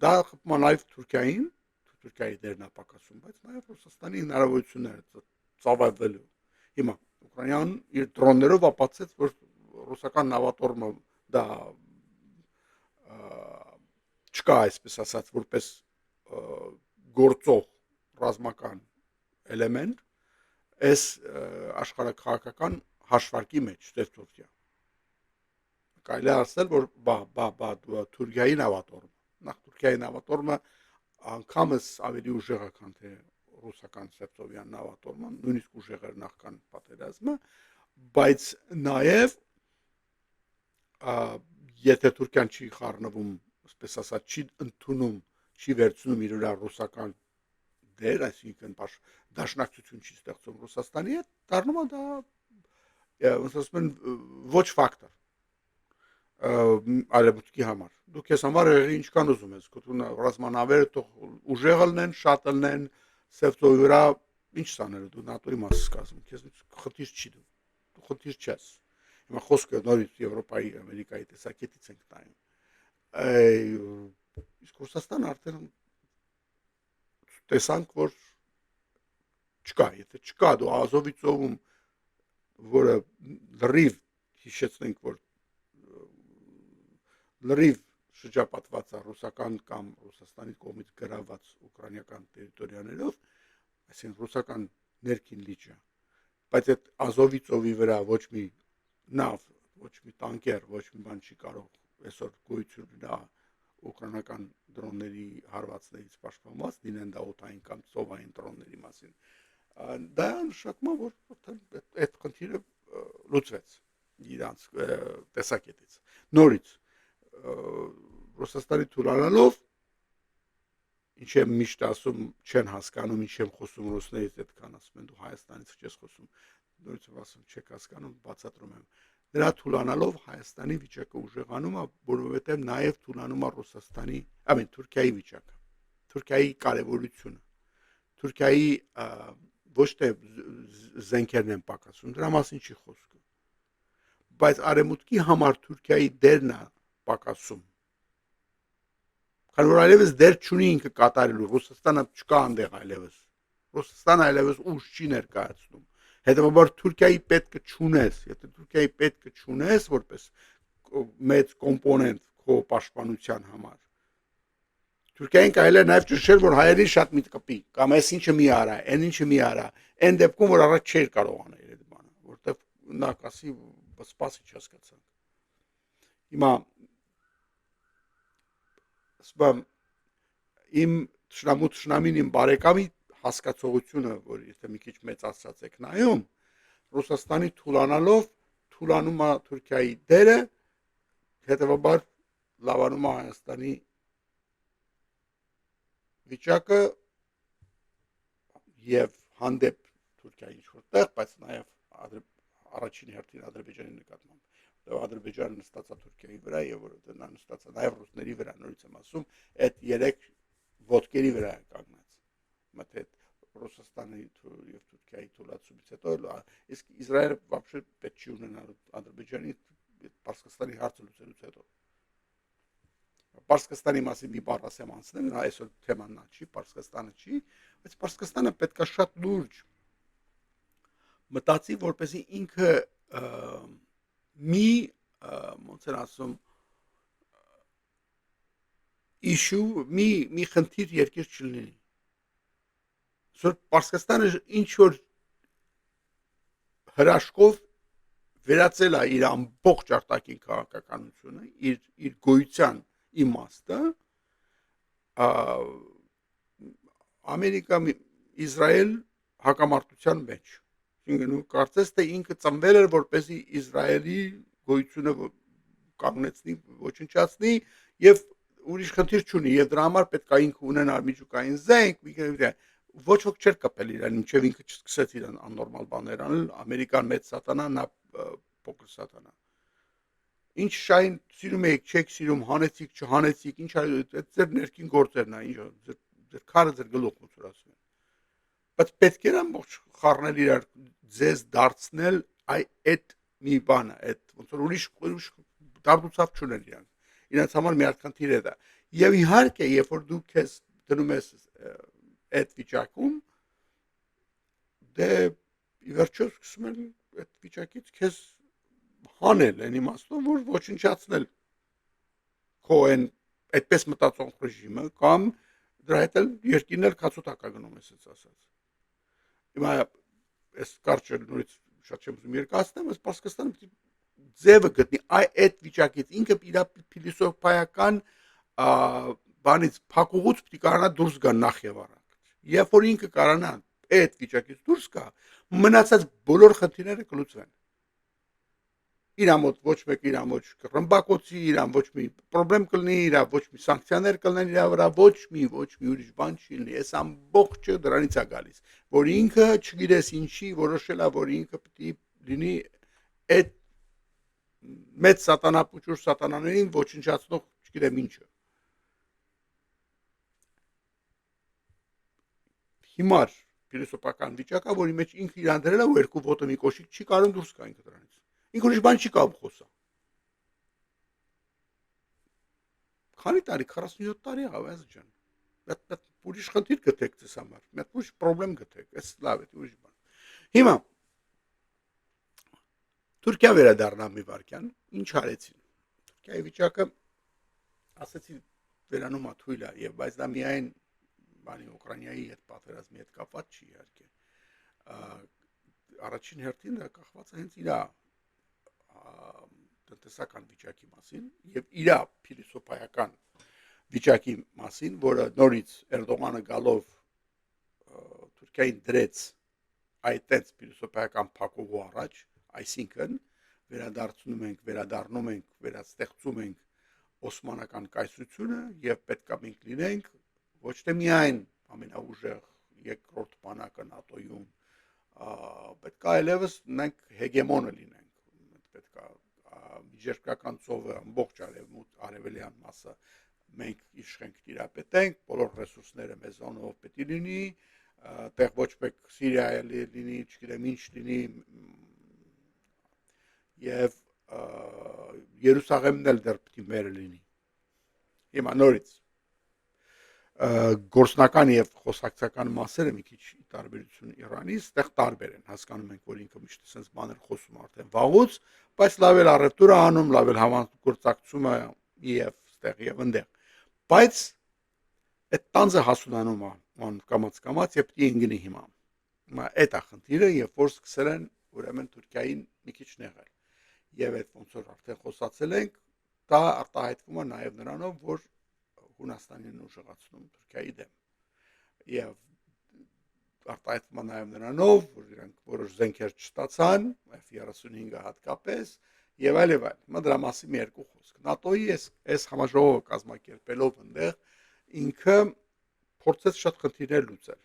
դա խփում է նաեւ Թուրքիայի դերն է պակասում բայց նաեւ Ռուսաստանի հնարավորությունները ծավալվելու հիմա Ուկրաինան իր դրոններով ապացուցեց որ ռուսական նավատորմը դա չկա այսպես ասած որպես գործող ռազմական էլեմենտ այս աշխարհակաղակական հաշվարկի մեջ ստեղծվի կարելի է ասել որ Թուրքիայի նավատորմը նախ Թուրքիայի նավատորմը անգամս ավելի ուժեղ է քան թե ռուսական Սեպտեմբերյան նավատորմը նույնիսկ ուժեղ էր նախքան պատերազմը բայց նաև եթե Թուրքիան չի խառնվում այսպես ասած չի ընդունում չի վերցնում իր ռուսական դեր այսինքն դաշնակցություն չի ստեղծում Ռուսաստանի հետ դառնում է դա ոնց ասում են ոչ ֆակտոր արևմուտքի համար դուք ես համար եղի ինչքան ուզում ես գտուն ռազմանավերը թող ուժեղ լինեն շատ լինեն Սեպտեմբերի վրա ինչ սաները դու ՆԱՏՕ-ի մաս կազմում քեզ խնդիր չի դու խնդիր չես հիմա խոսքը նորից Եվրոպայի Ամերիկայի տեսակետից ենք նայում Իսկ Ռուսաստանը արդեն տեսանք, որ չկա, եթե չկա դու Ազովի ծովում, որը լրիվ հիշեցնենք, որ լրիվ շրջապատված է ռուսական կամ Ռուսաստանի կողմից գրաված ուկրաինական տերիտորիաներով, այսինքն ռուսական ներքին լիճը, բայց այդ Ազովի ծովի վրա ոչ մի նավ, ոչ մի տանկեր, ոչ մի բան չի կարող այսօր գոյություն ունենա ուկրաինական դրոնների հարվածներից պաշտպանված լինեն դա օդային կամ ծովային դրոնների մասին։ Դա նշանակում է, որ այդ խնդիրը լուծվեց իրանց տեսակետից։ Նորից Ռուսաստանի թուլանալով ինչ եմ միշտ ասում, չեն հասկանում, ինչ եմ խոսում ռուսներից, այդքան ասում են դու Հայաստանից չես խոսում, նորից ասում չեք հասկանում, բացատրում եմ։ Դրա թուլանալով Հայաստանի վիճակը ուժեղանում է, որովհետև նաև թուլանում է Ռուսաստանի, ամեն Թուրքիայի վիճակը, Թուրքիայի կարևորությունը, Թուրքիայի ոչ թե զենքերն են պակասում, դրա մասին չի խոսքը, բայց արևմուտքի համար Թուրքիայի դերն է պակասում, քանի որ այլևս դեր չունի ինքը կատարելու, Ռուսաստանը չկա այնտեղ այլևս, Ռուսաստանը այլևս ուժ չի ներկայացնում, հետևաբար Թուրքիայի պետքը չունես, եթե Թուրքիայի պետքը չունես որպես մեծ կոմպոնենտ քո պաշտպանության համար, Թուրքիային կարելի է նաև ճնշել, որ հայերին շատ մի կպի, կամ այս ինչը մի արա, այն ինչը մի արա, այն դեպքում որ առաջ չէր կարող անել այդ բանը, որտեվ նա կասի սպասի չհասկացանք։ Հիմա ասում իմ թշնամին իմ բարեկամի հասկացողությունը, որ եթե մի քիչ մեծ ասած եք նայում, Ռուսաստանի թուլանալով թուլանում է Թուրքիայի դերը, հետևաբար լավանում է Հայաստանի վիճակը եւ հանդեպ Թուրքիայի ինչ-որ տեղ, բայց նաեւ առաջին հերթին Ադրբեջանի նկատմամբ, որտեղ Ադրբեջանը նստած է Թուրքիայի վրա եւ որովհետեւ նա նստած է նաեւ ռուսների վրա, նորից եմ ասում, այդ երեք ոտքերի վրա է կանգնած։ Մտե Ռուսաստանի եւ Թուրքիայի թուլացումից հետո, իսկ Իսրայելը вообще պետք չի ունենալ Ադրբեջանի Պարսկաստանի հարցը լուծելուց հետո։ Պարսկաստանի մասին մի բառ ասեմ անցնել, նա այսօր թեման նա չի, Պարսկաստանը չի, բայց Պարսկաստանը պետք է շատ լուրջ մտածի, որպեսզի ինքը մի ոնց են ասում issue, մի խնդիր երկիր չլինի։ Որ Պարսկաստանը ինչ որ հրաշքով վերածել է իր ամբողջ արտաքին քաղաքականությունը, իր գոյության իմաստը, Ամերիկա Իսրայել հակամարտության մեջ։ Ինքն կարծես թե ինքը ծնվել էր որպեսզի Իսրայելի գոյությունը կանգնեցնի, ոչնչացնի եւ ուրիշ խնդիր չունի եւ դրա համար պետք է ինքը ունենա միջուկային զենք, ոչ ոք չէր կապել իրան, մինչև ինքը չսկսեց իրան աննորմալ բաներ անել, Ամերիկան մեծ սատանա, նա փոքր սատանա։ Ինչ շայն սիրում եք, չեք սիրում, հանեցիք, չհանեցիք, ինչ այդ ձեր ներքին գործերն է, ինչ ձեր քարը ձեր գլուխ ոնց որ ասում են։ Բայց պետք է ամբողջ խառնել իրար ձեզ դարձնել այդ մի բանը, այդ ոնց որ ուրիշ դարձավ չունեն իրանց համար մի հատ խնդիր է դա։ Եվ իհարկե, երբ որ դու քեզ դնում ես այդ վիճակում, դե ի վերջո սկսում են այդ վիճակից քեզ հանել այն իմաստով, որ ոչնչացնել քո այն այդպես մտածող ռեժիմը կամ դրա հետ էլ երկիրն էլ կացուտակա գնում ես ասած։ Հիմա այս կարճը նորից շատ չեմ ուզում երկացնեմ, այս Պարսկաստանը ձևը գտնի այդ վիճակից ինքը իր փիլիսոփայական բանից փակուղուց պիտի կարողանա դուրս գա նախ եւ առաջ։ Երբ որ ինքը կարողանա այդ վիճակից դուրս գա, մնացած բոլոր խնդիրները կլուծվեն։ Իրան մոտ ոչ մեկ իրան ոչ ռմբակոծի, իրան ոչ մի խնդրեմ կլինի, իրա ոչ մի սանկցիաներ կլինեն իրա վրա, ոչ մի ուրիշ բան չի լինի։ Այս ամբողջը դրանից է գալիս, որ ինքը չգիտես ինչի որոշել է, որ ինքը պիտի լինի այդ մեծ սատանա փուչուր սատանաներին ոչնչացնող, չգիտեմ ինչը։ Հիմար փիլիսոփական վիճակա, որի մեջ ինքը իրան դրել է ու երկու ոտը մի կոշիկ չի կարող դուրս գա ինքը դրանից։ Ինքը ուրիշ բան չի կարող խոսա։ քանի տարի 47 տարի եղավ այս ջան այդ ուրիշ խնդիր գտեք ձեզ համար մեկ ուրիշ խնդրեմ գտեք այս լավ է ուրիշ բան հիմա Թուրքիա վերադառնամ մի վարքյան ինչ արեցին Թուրքիայի վիճակը ասեցի վերանում է թույլ է եւ բայց դա միայն բանի Ուկրաինայի հետ պատերազմի հետ կապված չի իհարկե առաջին հերթին դա կախված է հենց իր տնտեսական վիճակի մասին եւ իր փիլիսոփայական վիճակի մասին, որը նորից Էրդողանը գալով Թուրքիային դրեց այդտենց փիլիսոփայական փակուղու առաջ, այսինքն վերադառնում ենք, վերաստեղծում ենք Օսմանական կայսրությունը եւ պետքա մենք լինենք ոչ թե միայն ամենաուժեղ երկրորդ բանակը ՆԱՏՕ-ում, պետքա այլևս մենք հեգեմոնը լինենք, պետքա միջերկրական ծովը ամբողջ արևելյան մասը մենք իշխենք տիրապետենք, բոլոր ռեսուրսները մեզանով պետք է լինի, տեղ ոչ մեկ Սիրիա լինի, չգիտեմ ինչ լինի եւ Երուսաղեմն էլ դեռ պետք է մեր լինի։ Հիմա նորից գործնական եւ խոսակցական մասերը մի քիչ տարբերություն Իրանից, այդտեղ տարբեր են, հասկանում ենք, որ ինքը միշտ sense բաներ խոսում արդեն վաղուց, բայց լավ էլ առևտուր է անում, լավ էլ համագործակցում է եւ այդտեղ եւ այնտեղ։ Բայց այդ տանձը հասունանում է կամաց եւ պետք է ընկնի հիմա։ Հիմա այդ է խնդիրը, երբ որ սկսել են ուրեմն Թուրքիային մի քիչ նեղել։ Եվ այդ ոնց որ արդեն խոսացել ենք, դա արտահայտվում է նաեւ նրանով, որ Հունաստանին ուժեղացնում Թուրքիայի դեմ։ Եվ արտահայտվում է նաեւ նրանով, որ իրանք որոշ զենքեր չստացան, F-35-ը հատկապես, եւ այլ եւ այլ։ Հիմա դրա մասին մի երկու խոսք։ ՆԱՏՕ-ի այս համաժողովը կազմակերպելով այնտեղ ինքը փորձեց շատ խնդիրներ լուծել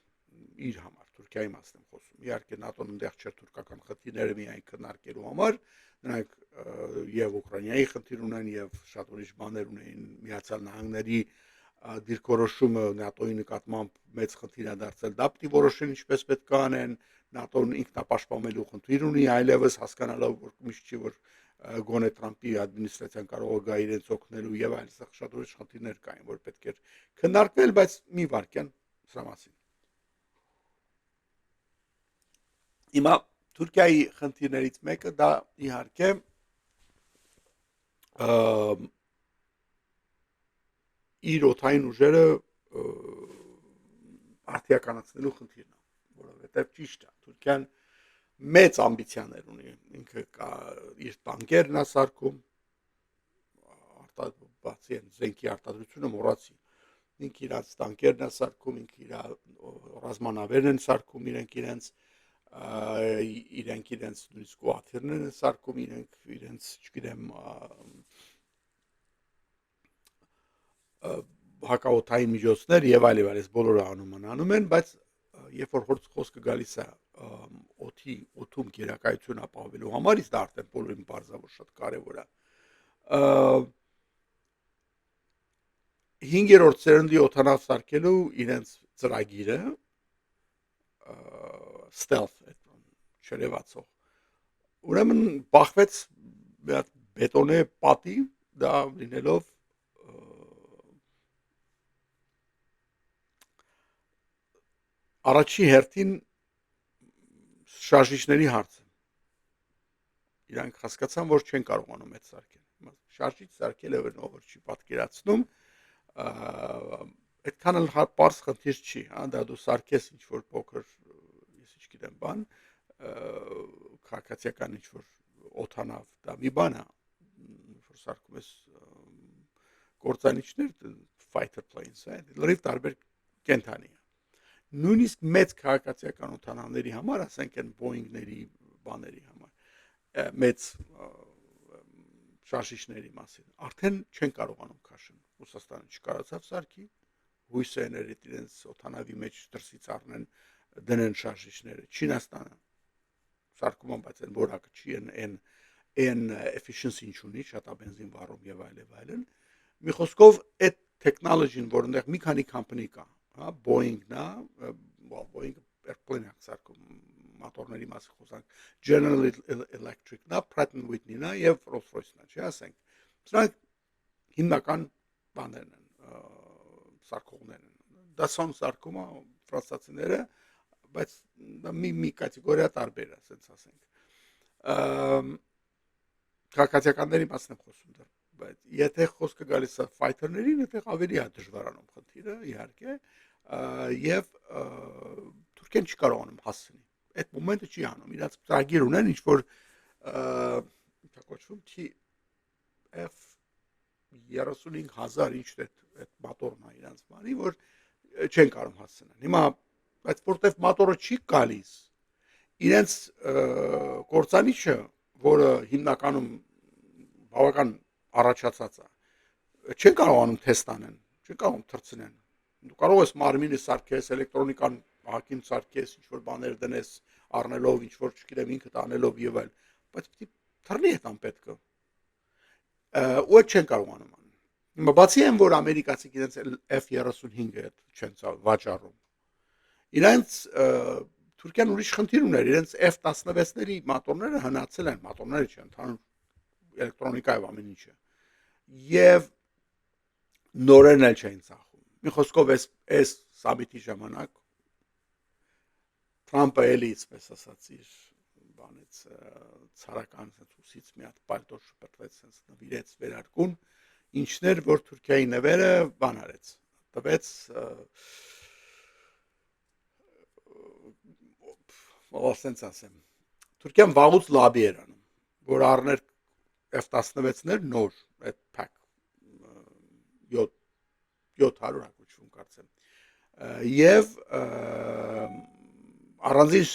իր համար, Թուրքիայի մասին եմ խոսում։ Իհարկե ՆԱՏՕ-ն այնտեղ չէր թուրքական խնդիրները միայն քննարկելու համար, նրանք եւ Ուկրաինայի խնդիր ունեն եւ շատ ուրիշ բաներ ունեն Միացյալ Նահանգների դիրքորոշումը ՆԱՏՕ-ի նկատմամբ մեծ խնդիր է դարձել դա պետք է որոշեն ինչպես պետք է անեն ՆԱՏՕ-ն ինքնապաշտպանելու խնդիր ունի այլևս հասկանալով որ միշտ չի որ գոնե Թրամփի ադմինիստրացիան կարող է գա իրենց օգնելու եւ այլ շատ ուրիշ խնդիրներ կային որ պետք էր քննարկվել բայց մի վարքյան սրա մասին հիմա Թուրքիայի խնդիրներից մեկը դա իհարկե իր օթային ուժերը արդիականացնելու խնդիրն է, որովհետև ճիշտ է, Թուրքիան մեծ ամբիցիաներ ունի, ինքը իր տանկերն է սարքում, բացի են զենքի արտադրությունը մոռացի, ինքը իրաց տանկերն է սարքում, ինքը իր ռազմանավերն են սարքում իրենց իրենց նույնիսկ գոհաթերներ են սարքում իրենց չգիտեմ հակաօթային միջոցներ եւ այլ այս բոլորը անում են բայց երբ որ խոսքը գալիս է օթում գերակայություն ապահովելու համար իսկ դա արդեն բոլորին բարձրավոր շատ կարեւոր է 5-րդ սերնդի օթանավ սարքելու իրենց ծրագիրը stealth չերևացող ուրեմն բախվեց բետոնե պատի դա լինելով առաջի հերթին շարժիչների հարցը իրանք հասկացան որ չեն կարողանում այդ սարքել շարժիչ սարքելը ով չի պատկերացնում այդքան էլ պարզ խնդիր չի հա դա դու սարքես ինչ որ փոքր ես չգիտեմ բան քաղաքացիական ինչ որ օթանավ դա մի բան է որ սարքում ես գործանիչներ fighter planes լրիվ տարբեր կենթանի է նույնիսկ մեծ քաղաքացիական օթանավների համար ասենք են Boeing-ների բաների համար մեծ շարժիչների մասին արդեն չեն կարողանում քաշել Ռուսաստանը չկարողացավ սարքի հույսը էներգիա իրենց օթանավի մեջ դրսից առնեն դնեն շարժիչները Չինաստանը սարքում բայց այն որակը չի այն efficiency չունի շատ է բենզին վառում եւ այլն մի խոսքով այդ technology-ն որ այնտեղ մի քանի company կա հա Boeing-ն է Boeing airplane սարքում մոտորների մասը խոսանք General Electric-ն է Pratt & Whitney-ն է եւ Rolls-Royce-ն է չի ասենք սրանք հիմնական բաներն են, սարքողներն են։ Դասան սարքում է ֆրանսիացիները, բայց դա մի կատեգորիա տարբեր է, ասենց ասենք։ Քաղաքացիականների մասն եմ խոսում դեռ, բայց եթե խոսքը գալիս է ֆայթերներին, այդտեղ ավելի է դժվարանում խնդիրը, իհարկե, եւ Թուրքիան չի կարողանում հասցնի։ Այդ մոմենտը չի անում, իրաց ծրագիր ունեն ինչ որ ինչա կոչվում F-35,000 ինչ այդ մոտորն է իրանց բանի, որ չեն կարող հասցնել։ Հիմա բայց որտեվ մոտորը չի գալիս, իրենց կործանիչը, որը հիմնականում բավական առաջացած է, չեն կարողանում թեստ անեն, չեն կարողանում թռցնեն։ Դու կարող ես մարմինը սարքես, էլեկտրոնիկան հակին սարքես, ինչ որ բաներ դնես, առնելով, ինչ որ չգիտեմ ինքդ անելով եւ այլ, բայց պիտի թռնի այդ անպետքը։ Ու այդ չեն կարողանում անեն։ Հիմա բացի այն, որ ամերիկացիք իրենց F-35-ը չեն վաճառում, իրենց Թուրքիան ուրիշ խնդիր ուներ, իրենց F-16-ների մատորները հնացել են, մատորները չեն, ընդհանուր էլեկտրոնիկա եւ ամեն ինչը։ Եվ նորերն էլ չէին ծախում։ Մի խոսքով այս սամիթի ժամանակ Թրամփը էլի, այսպես ասած, իր բանից ցարական ուսից մի հատ պալտո շպրտվեց, sense նվիրեց վերարկուն, ինչներ, որ Թուրքիայի նվերը բան արեց, տվեց ասենց ասեմ, Թուրքիան վաղուց լաբի էր անում, որ առներ F-16-ներ նոր, այդ փակ 700 հակոչվում կարծեմ, եւ առանձին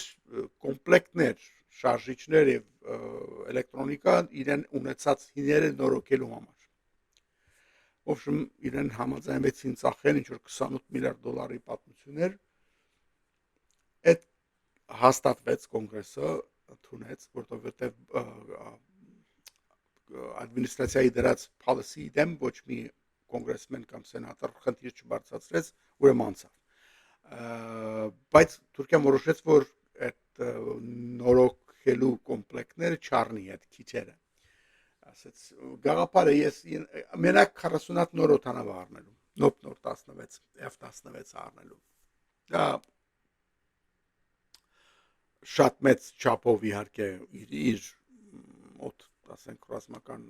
կոմպլեկտներ, շարժիչներ եւ էլեկտրոնիկա իրեն ունեցած հիները նորոգելու համար։ Ոբշմ իրեն համաձայնվեցին ծախել ինչ որ 28 միլիարդ դոլարի պատմություններ, այդ հաստատվեց կոնգրեսը ընդունեց, որովհետև ադմինիստրացիայի դրած policy դեմ ոչ մի կոնգրեսմեն կամ սենատոր խնդիր չբարձրացրեց, ուրեմն անցավ։ Բայց Թուրքիան որոշեց, որ այդ նորոգելու կոմպլեկտները չառնի այդ քիչերը։ Ասեց գաղափարը ես մենակ 40 հատ նոր օդանավ առնելու, նոր 16 F-16 առնելու։ Դա շատ մեծ չափով իհարկե իր օդ, ասենք, ռազմական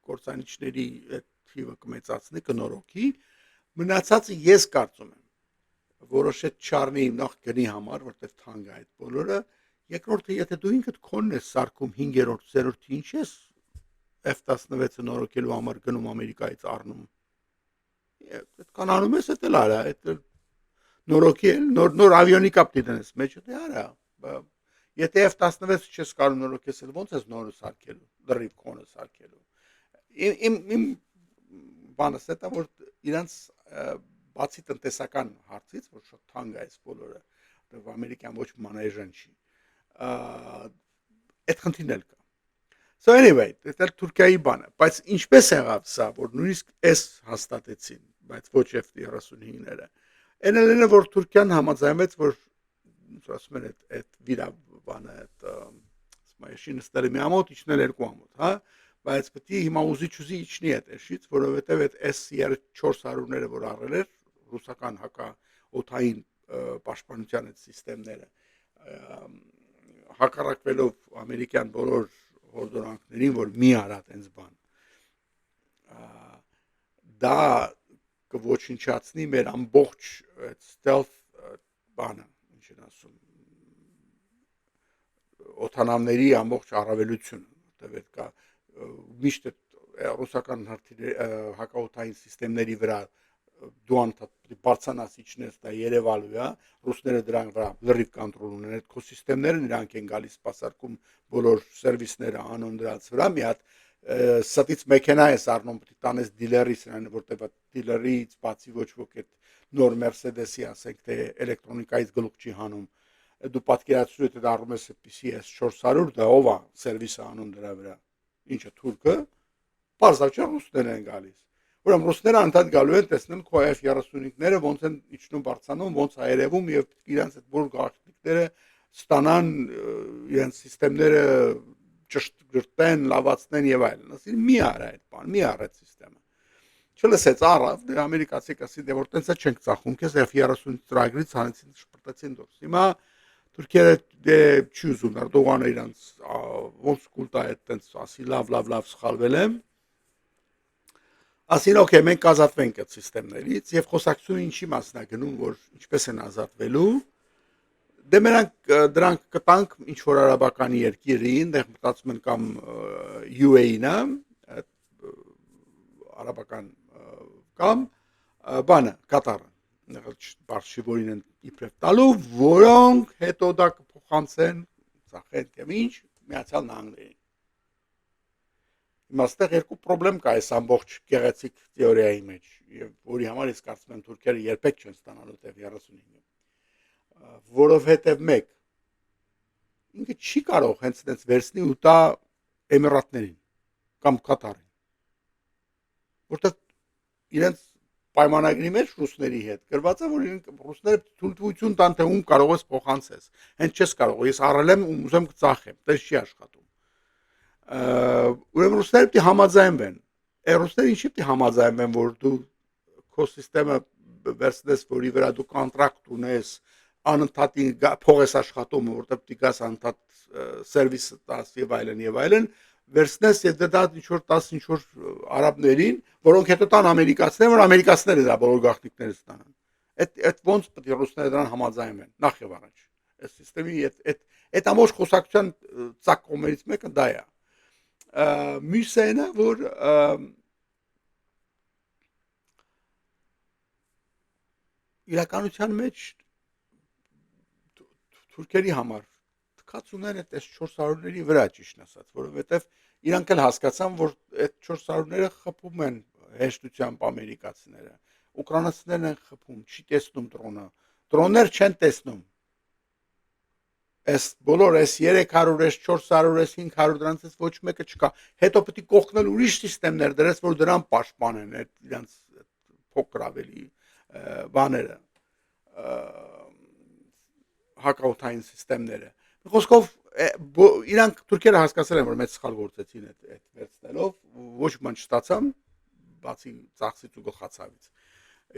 կործանիչների այդ թիվը կմեծացնի, կնորոգի, մնացածը ես կարծում եմ որոշեց չառնի նախ գնի համար, որտեղ թանկ է այդ բոլորը, երկրորդը եթե դու ինքդ քոնն ես սարքում 5-րդ, 6-րդ, ինչ ես F-16-ը նորոգելու համար գնում Ամերիկայից առնում։ Այդքան անում ես, դա էլ արա, այդ նորոգել, նոր ավիոնիկա պիտի դնես մեջը, դա արա։ Եթե F-16 չես կարող նորոգես, ոնց ես նորը սարքելու, դրիվ քոնը սարքելու։ Իմ բանս դա որ իրանց բացի տնտեսական հարցից, որ շատ թանկ է այս բոլորը, որտեղ ամերիկյան ոչ մանեժան չի, այդ խնդիրն էլ կա։ So anyway, դա Թուրքիայի բանը, բայց ինչպես եղավ սա, որ նույնիսկ այս հաստատեցին, բայց ոչ F-35-ները։ Այն էլ է, որ Թուրքիան համաձայնվեց, որ ասում են այդ վիրաբանը, այդ սմայշինը ստել մի ամոթ, իջնել 2 ամոթ, հա, բայց պետք է հիմա ուզի իջնի այդ էշից, որովհետև այդ S-400-ները, որ առել էր ռուսական հակաօդային պաշտպանության այդ սիստեմները, հակառակվելով ամերիկյան բոլոր հորդորանքներին, որ մի արա տենց բան, դա կոչնչացնի մեր ամբողջ stealth բանը, ինչ են ասում, օդանավների ամբողջ առավելությունը, որտեղ այդ կա միշտ ռուսական հակաօդային սիստեմների վրա դու անդադար բարձրանաս իջնես, դա երևալու է, ռուսները դրանք վրա լրիվ կոնտրոլ ունեն, այդ քոսիստեմները նրանք են գալիս սպասարկում բոլոր սերվիսները անում դրանց վրա, մի հատ ստից մեքենա ես առնում, պետք է տանես դիլերի սրան, որտեղ դիլերից բացի ոչ ոք այդ նոր Mercedes-ի, ասենք, թե էլեկտրոնիկայից գլուխ չի հանում, դու պատկերացրու եթե առնում ես այդպիսի S-400, դա ով է սերվիսը անում դրա վրա, ինչը թուրքը, պարզաճառ ռուսներ են գալիս, ուրեմն ռուսները անդադ գալու են տեսնել քո F-35-ները ոնց են իջնում բարձրանում, ոնց է երևում եւ իրենց այդ բոլոր գաղտնիքները ստանան, իրենց սիստեմները ճշտեն, լավացնեն եւ այլն, ասին մի արա այդ բան, մի առ այդ սիստեմը, չլսեց առավ, դե ամերիկացի կասի դե որ տենց է չենք ծախում, քեզ F30 ծրագրից հանեցին շպրտեցին դուրս։ Հիմա Թուրքիերը դե չի ուզում Էրդողանը իրանց ոնց կուլտա է տենց ասի լավ սխալվել եմ։ Ասին օքեյ մենք ազատվենք այդ համակարգներից եւ խոսակցությունը ինչի մասն է գնում, որ ինչպես են ազատվելու։ Դե մենակ դրանք կտանք ինչ որ արաբական երկիրին, դեռ մտածում են կամ UAE-ն է, արաբական կամ բանը Կատարը, Բարշիվորին են իբրև տալու, որոնք հետո դա կփոխանցեն, ծախեն կամ ինչ Միացյալ Նահանգներին։ Հիմա այստեղ երկու խնդրեմ կա այս ամբողջ գեղեցիկ թեորիայի մեջ, եւ որի համար ես կարծում եմ թուրքերը երբեք չեն ստանալու F-35-ը, որովհետեւ մեկ ինքը չի կարող հենց այդպես վերցնի ու տա Էմիրատներին կամ Կատարին, որտեղ իրենց պայմանագրի մեջ ռուսների հետ գրված է, որ ռուսները թույլտվություն տան թե ում կարող ես փոխանցես։ Հենց չես կարող, ես առել եմ ու ուզեմ կծախեմ, դա չի աշխատում։ Ուրեմն ռուսները պետք է համաձայնվեն։ Ռուսները ինչի պետք է համաձայնվեն, որ դու քո համակարգը վերցնես, որի վրա դու կոնտրակտ ունես, անընդհատ փող ես աշխատում, որտեղ պետք է գաս անընդհատ սերվիս տաս եւ այլն, վերցնես եւ դա ինչ որ 10 ինչ որ արաբներին, որոնք հետո տան ամերիկացիներին, որ ամերիկացիները դա բոլոր գաղտնիքները ստանան։ Այդ ոնց պետք է ռուսները դրան համաձայնվեն նախ եւ առաջ։ Այս համակարգի այդ ամբողջ խոսակցության ցակումներից մեկը դա է։ Մյուսը որ իրականության մեջ թուրքերի համար թքած ունեն այդ 400-ների վրա ճիշտ ասած, որովհետեւ իրանք էլ հասկացան, որ այդ 400-ները խփում են հեշտությամբ ամերիկացիները։ Ուկրաինացիներն են խփում, չի տեսնում դրոնը։ Դրոններ չեն տեսնում։ Այս բոլոր այս 300, այս 400, այս 500 դրանցից ոչ մեկը չկա։ Հետո պետք է կողքնել ուրիշ համակարգեր դրես, որ դրան պաշտպանեն այդ իրանց փոքր ավելի բաները, հակաօդային համակարգերը։ Խոսքով իրանք թուրքերը հասկացել են, որ մեծ սխալ գործեցին այդ վերցնելով, ոչ բան չստացան, բացի ծախսից ու գլխացավից։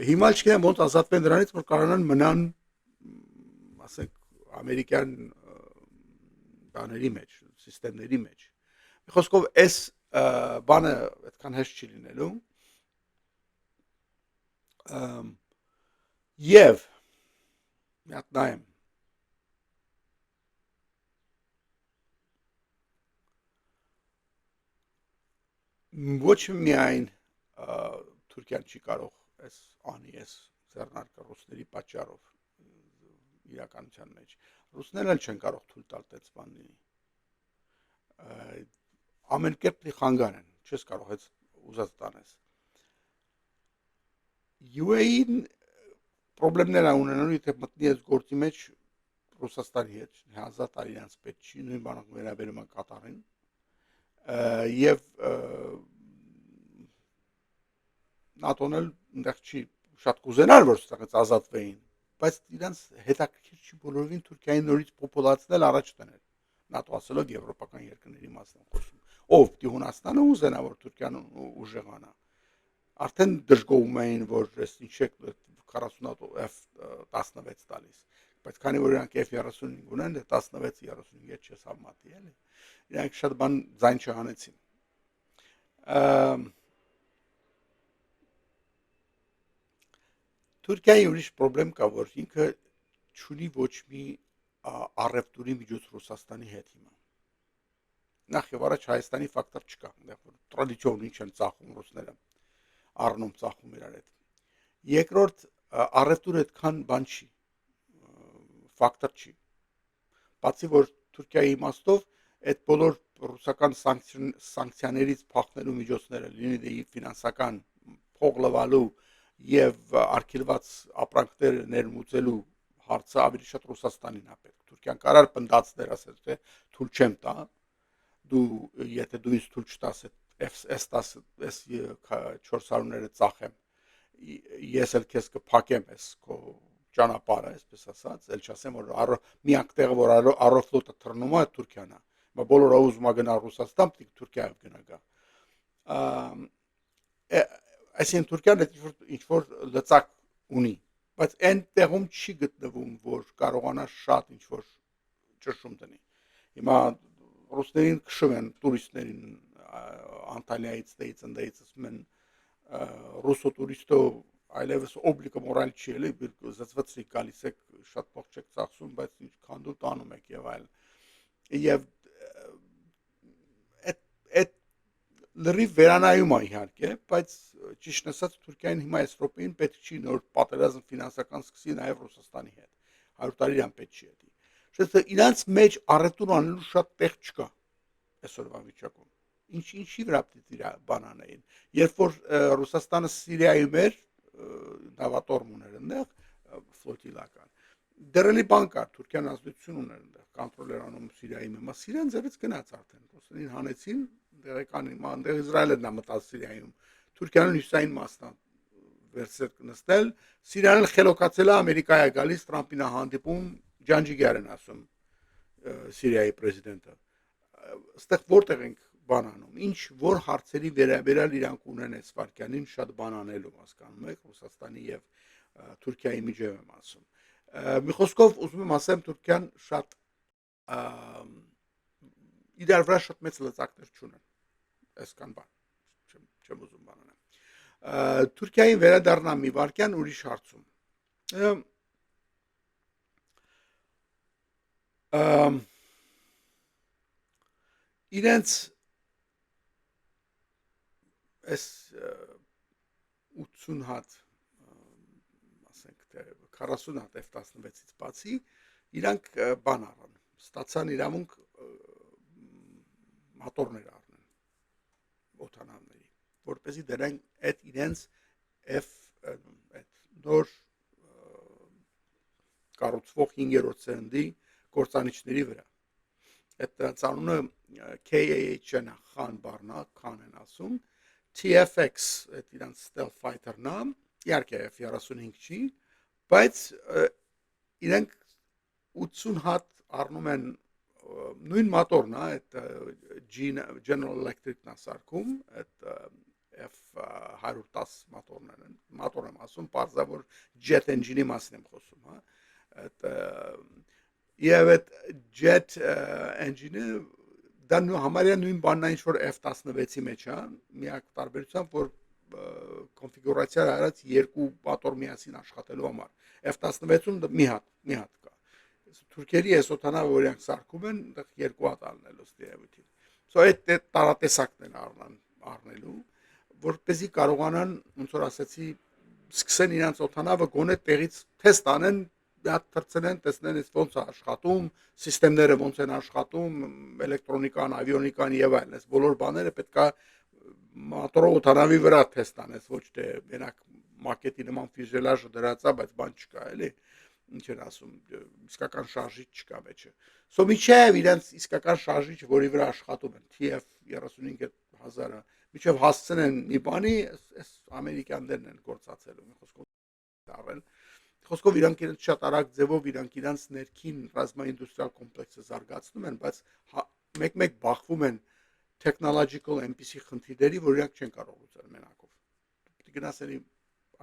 Հիմա չգիտեմ ոնց ազատվեն դրանից, որ կարողանան մնան, ասենք, ամերիկյան բաների մեջ, համակարգերի մեջ։ Խոսքով այս բանը այդքան հեշտ չի լինելու։ Եվ մի հատ նայեմ ոչ միայն Թուրքիան չի կարող այս անի այս ձեռնարկը ռուսների պատճառով իրականության մեջ ռուսներն էլ չեն կարող թույլ տալ այդպես բան լինի ամեն կերպ խանգարեն չես կարող այդ ուզած տանես UAE-ն խնդիրներ ունենալու եթե մտնի այս գործի մեջ Ռուսաստանի հետ հազատ իրենց պետք չի նույն բանը վերաբերում է Կատարին եւ ՆԱՏՕ-ն էլ այնտեղ չի շատ կուզենար որ ստեղից ազատվեին բայց իրենց հետաքրքիր չի բոլորովին Թուրքիայի նորից պոպուլացնել առաջ տանել ՆԱՏՕ ասելով եվրոպական երկրների մասն եմ խոսում ով պիտի Հունաստանը ուզենա որ Թուրքիան ուժեղանա արդեն դժգոհում էին որ այս ինչ է 40 F-16 տալիս բայց քանի որ իրանք F-35 ունեն 16-35 չես համատի էլի իրանք շատ բան ձայն չհանեցին Թուրքիայի ուրիշ խնդրեմ կա որ ինքը չունի ոչ մի առևտուրի միջոց Ռուսաստանի հետ հիմա նախ եւ առաջ Հայաստանի ֆակտոր չկա այնտեղ որ տրադիցիոն ինչ են ծախում ռուսները առնում ծախում իրար հետ երկրորդ առևտուրը այդքան բան չի ֆակտոր չի բացի որ Թուրքիայի իմաստով այդ բոլոր ռուսական սանկցիաներից փախնելու միջոցները լինի դե ֆինանսական փող լվալու եւ արգելված ապրանքներ ներմուծելու հարցը ավելի շատ Ռուսաստանին է պետք Թուրքիան կարար պնդածներ ասել թե թույլ չեմ տա դու եթե դու ինձ թույլ չտաս S-10 S-400-ները ծախեմ ես էլ քեզ կփակեմ ես քո ճանապարհը այսպես ասած ել չասեմ որ միակ տեղը որ Արոֆլոտը թռնում է Թուրքիան է բայց բոլորը ուզում է գնալ Ռուսաստան պետք է Թուրքիայով գնա գա այսինքն Թուրքիան ինչ որ լծակ ունի, բայց այն տեղում չի գտնվում, որ կարողանա շատ ինչ որ ճշում դնի։ Հիմա ռուսներին քշում են տուրիստներին Անտալիայից, դեից ասում են ռուսո տուրիստո այլևս օբլիգը մորալ չի էլի, զծվծրի գալիս եք շատ փող չեք ծախսում, բայց ինչքան դու տանում եք եւ այլ։ Եվ այդ լրիվ վերանայում է իհարկե, բայց ճիշտ ասած Թուրքիային հիմա այս րոպեին պետք չի նոր պատերազմ ֆինանսական սկսի նաև Ռուսաստանի հետ։ 100 տարի իրան պետք չի էդի։ Շուտ իրանց մեջ առետուն անելու շատ տեղ չկա այսօրվա վիճակում։ Ինչի վրա պետք է բանանային։ Երբ որ Ռուսաստանը Սիրիայում էր, նավատորմ ուներ այնտեղ ֆլոտիլական։ Դեռելի բան կար, Թուրքիան ազդեցություն ուներ այնտեղ, կոնտրոլ էր անում Սիրիայի մեջ, մաս Սիրիան ձևից գնաց արդեն։ Ռուսներին հանեցին, տեղական հիմա այնտեղ Իսրայելը նա մտած Սիրիայում։ Թուրքիան հյուսային մասն վերցրել նստել, Սիրիան խելոքացել է, Ամերիկա է գալիս, Տրամպին է հանդիպում, ջանջիգար են ասում Սիրիայի պրեզիդենտը։ Այստեղ որտեղ ենք բան անում, ինչ որ հարցերի վերաբերյալ իրանք ունեն այս վարքյանին շատ բան անելու, հասկանում եք, Ռուսաստանի եւ Թուրքիայի միջև եմ ասում։ Մի խոսքով ուզում եմ ասեմ Թուրքիան շատ իրար վրա շատ մեծ լծակներ չունեն, այսքան բան չեմ ուզում բան անեմ։ Թուրքիային վերադառնամ մի վարքյան ուրիշ հարցում։ Իրենց այս 80 հատ, ասենք թե 40 հատ F-16-ից բացի, իրանք բան առան, ստացան իրավունք մոտորներ առնեն օդանավների, որպեսզի դրեն այդ իրենց այդ նոր կառուցվող 5-րդ սերնդի գործանիչների վրա։ Այդ ծանունը KAH-ն խան բառնա, քան են ասում, TFX, այդ իրանց stealth fighter-ն է, իհարկե F-35 չի, բայց իրենք 80 հատ առնում են նույն մոտորն է, այդ General Electric-ն է սարքում, այդ F-110 մոտորն եմ ասում, պարզա որ jet engine-ի մասին եմ խոսում, հա, այդ եւ այդ jet engine-ը դա համարյա նույն բանն է ինչ որ F-16-ի մեջ է, միակ տարբերությամբ որ կոնֆիգուրացիա արած երկու մոտոր միասին աշխատելու համար։ F-16-ում մի հատ կա։ Թուրքերի այս օդանավը որ իրանք սարքում են, այնտեղ երկու հատ առնելու ստիավիթին։ So այդ տարատեսակն են առնելու, որպեսզի կարողանան, ոնց որ ասացի, սկսեն իրանց օդանավը գոնե տեղից թեստ անեն, թրցնեն, տեսնեն ոնց է աշխատում, սիստեմները ոնց են աշխատում, էլեկտրոնիկան, ավիոնիկան եւ այլն, այս բոլոր բաները պետքա մոտորը օդանավի վրա թեստ անես, ոչ թե մենակ մակետի նման ֆյուզելաժը դրածա, բայց բան չկա, էլի, ինչ են ասում, իսկական շարժիչ չկա մեջը։ So միջև իրենց իսկական շարժիչ, որի վրա աշխատում են, TF-35-1000-ը, միջև հասցնեն մի բանի, այս ամերիկյաններն են գործածելու, մի խոսքով առել։ Խոսքով իրանք իրենց շատ արագ ձևով իրանք իրանց ներքին ռազմաինդուստրիալ կոմպլեքսը զարգացնում են, բայց մեկ-մեկ բախվում են technological այնպիսի խնդիրների, որ իրանք չեն կարող լուծել մենակով։ Պետք է գնաս էլի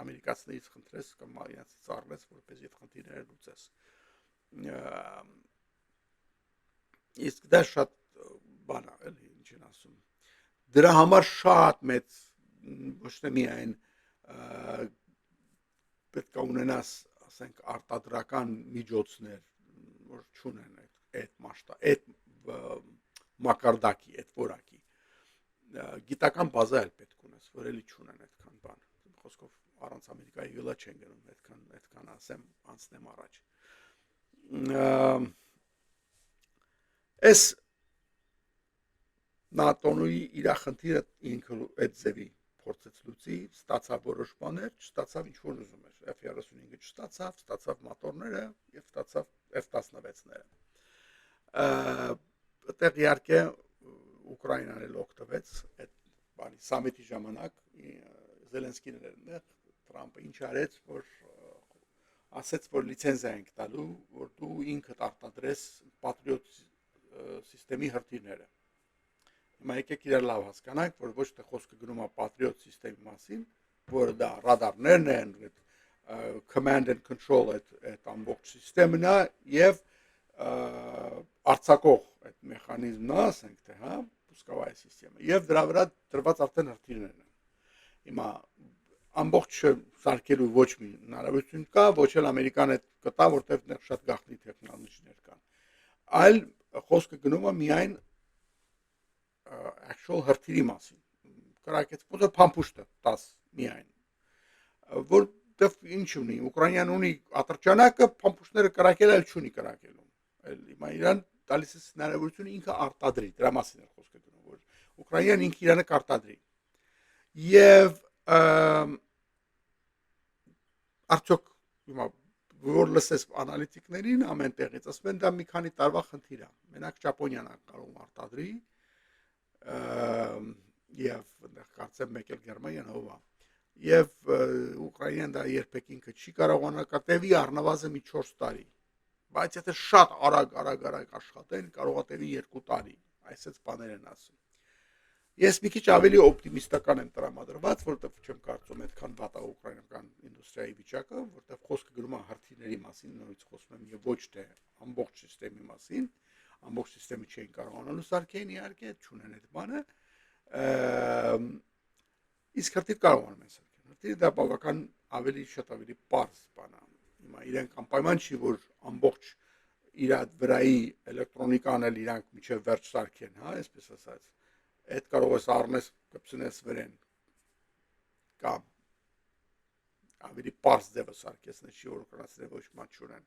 ամերիկացիներից խնդրես կամ իրանցից առնես, որպեսզի այդ խնդիրները լուծես։ Իսկ դա շատ բան է, էլի, ինչ են ասում։ Դրա համար շատ մեծ ոչ թե միայն պետք է ունենաս ասենք արտադրական միջոցներ, որ չունեն այդ մասշտաբ, այդ մակարդակի, այդ որակի։ Գիտական բազա էլ պետք ունես, որ էլի չունեն այդքան բան։ Խոսքով առանց Ամերիկայի յուլա չեն գնում, այդքան ասեմ, անցնեմ առաջ։ Այս ՆԱՏՕ-ի իր խնդիրը ինքը այդ ձևի փորձեց լուծի, ստացավ որոշ բաներ, չստացավ ինչ որ ուզում էր, F-35-ը չստացավ, ստացավ մոտորները եւ ստացավ F-16-ները։ Այդտեղ իհարկե Ուկրաինան էլ օգտվեց այդ բանի սամիթի ժամանակ, Զելենսկին էր այնտեղ, Թրամփը ինչ արեց, որ ասաց, որ լիցենզիա ենք տալու, որ դու ինքդ արտադրես Patriot սիստեմի հրթիռները։ Հիմա եկեք իրար լավ հասկանանք, որ ոչ թե խոսքը գնում է Patriot սիստեմի մասին, որը դա ռադարներն են, command and control այդ ամբողջ համակարգն է եւ արձակող այդ մեխանիզմն է, ասենք թե, հա, պուսկավայր համակարգը եւ դրա վրա դրված արդեն հրթիռներն են։ Հիմա ամբողջ սարքելու ոչ մի հնարավորություն կա, ոչ էլ ամերիկան այդ կտա, որտեղ դեռ շատ գաղտնի տեխնոլոգիաներ կան։ Այլ խոսքը գնում է միայն actual հրթիռի մասին։ Կրակեց ոնց փամփուշտը 10 միայն։ Որտեղ ինչ ունի, Ուկրաինան ունի ատրճանակը, փամփուշտները կրակել էլ չունի կրակելու։ Այլ հիմա իրան տալիս է հնարավորությունը ինքը արտադրի, դրա մասին է խոսքը գնում, որ Ուկրաինան ինքը իրանը կարտադրի։ Եվ արդյոք հիմա որ լսես անալիտիկներին ամեն տեղից ասում են դա մի քանի տարվա խնդիր է։ Մենակ Ճապոնիան է կարող արտադրի եւ կարծեմ մեկ էլ Գերմանիան ով է։ Եվ Ուկրաինան դա երբեք ինքը չի կարողանա կատեվի առնվազն մի 4 տարի։ Բայց եթե շատ արագ աշխատեն, կարող է տևի 2 տարի։ Այսպես բաներ են ասում։ Ես մի քիչ ավելի օպտիմիստական եմ տրամադրված, որովհետև չեմ կարծում այդքան վատ է ուկրաինական ինդուստրիայի վիճակը, որովհետև խոսքը գնում է հրթիռների մասին, նորից խոսում եմ եւ ոչ թե ամբողջ համակարգի մասին, ամբողջ համակարգը չէին կարողանալու սարքեն իհարկե, չունեն այդ բանը, իսկ հրթիռ կարողանում են սարքել։ Հրթիռը դա բավական ավելի շատ ավելի պարզ բան է։ Հիմա իրենք անպայման չի, որ ամբողջ իր վրայի էլեկտրոնիկան էլ իրանք միջև վերջ սարքեն, հա, այսպես ասած։ Այդ կարող ես առնես կպցնես վրեն կամ ավելի պարզ ձևը սարքեսնես չի որ ուկրաինացիները ոչ մի չունեն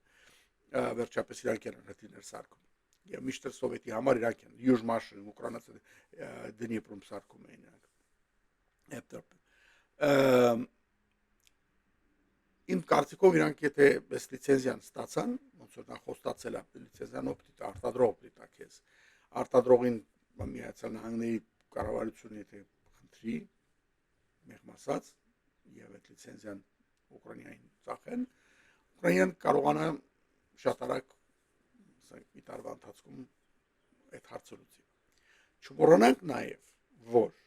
վերջապես իրանք են հրթիռներ սարքում եւ միշտ սովետի համար իրանք են յուժ մաշին ուկրաինացիները Դնիպրում սարքում էին իրանք իմ կարծիքով իրանք եթե այս լիցենզիան ստացան ոնց որ նա խոստացել է լիցենզիան օպտիկ արտադրող օպտիկ է արտադրողին Միացյալ Նահանգների կառավարությունը եթե խնդրի մեղմ ասած եւ այդ լիցենզիան Ուկրաինային ծախեն Ուկրաինան կարողանա շատ արագ ասենք մի տարվա ընթացքում այդ հարցը լուծի չմոռանանք նաեւ որ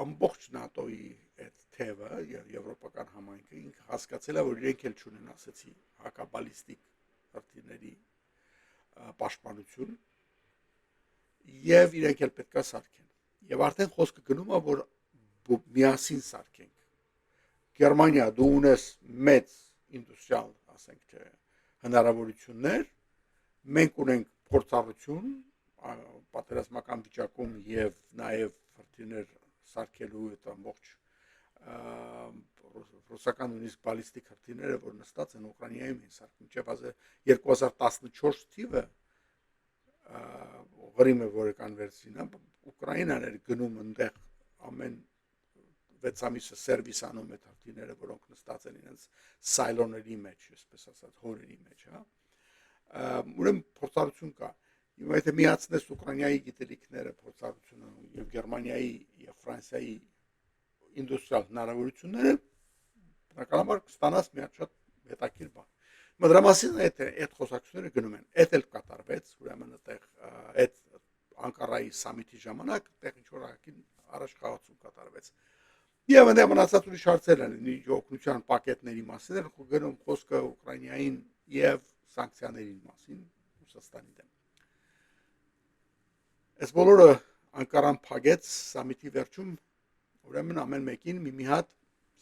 ամբողջ ՆԱՏՕ-ի այդ թևը եւ եվրոպական համայնքը ինքը հասկացել է որ իրենք էլ չունեն ասեցի հակաբալիստիկ հրթիռների պաշտպանություն եւ իրենք էլ պետք է սարքեն եւ արդեն խոսքը գնում է որ միասին սարքենք Գերմանիա դու ունես մեծ ինդուստրիալ ասենք թե հնարավորություններ մենք ունենք փորձառություն պատերազմական վիճակում եւ նաեւ հրթիռներ սարքելու այդ ամբողջ ռուսական նույնիսկ բալիստիկ հրթիռները որ նստած են Ուկրաինայում են սարքում մինչեւ 2014 թիվը Ղրիմը որը կանվերսին Ուկրաինան էր գնում այնտեղ ամեն 6 ամիսը սերվիս անում այդ հրթիռները որոնք նստած են իրենց սայլոների մեջ այսպես ասած հորերի մեջ հա ուրեմն փորձառություն կա Հիմա եթե միացնես Ուկրաինայի գիտելիքները փորձառությունը եւ Գերմանիայի եւ Ֆրանսիայի ինդուստրիալ հնարավորությունները բնականաբար կստանաս մի հատ շատ հետաքրքիր բան Դրա մասին այդ խոսակցությունները գնում են, այդ էլ կատարվեց, ուրեմն այդտեղ այդ Անկարայի սամիթի ժամանակ այդտեղ ինչ որ առաջ խաղացում կատարվեց։ Եվ այնտեղ մնացած ուրիշ հարցեր են, օգնության պակետների մասին էր գնում խոսքը Ուկրաինային եւ սանկցիաների մասին Ռուսաստանի դեմ։ Այս բոլորը Անկարան փակեց սամիթի վերջում, ուրեմն ամեն մեկին մի հատ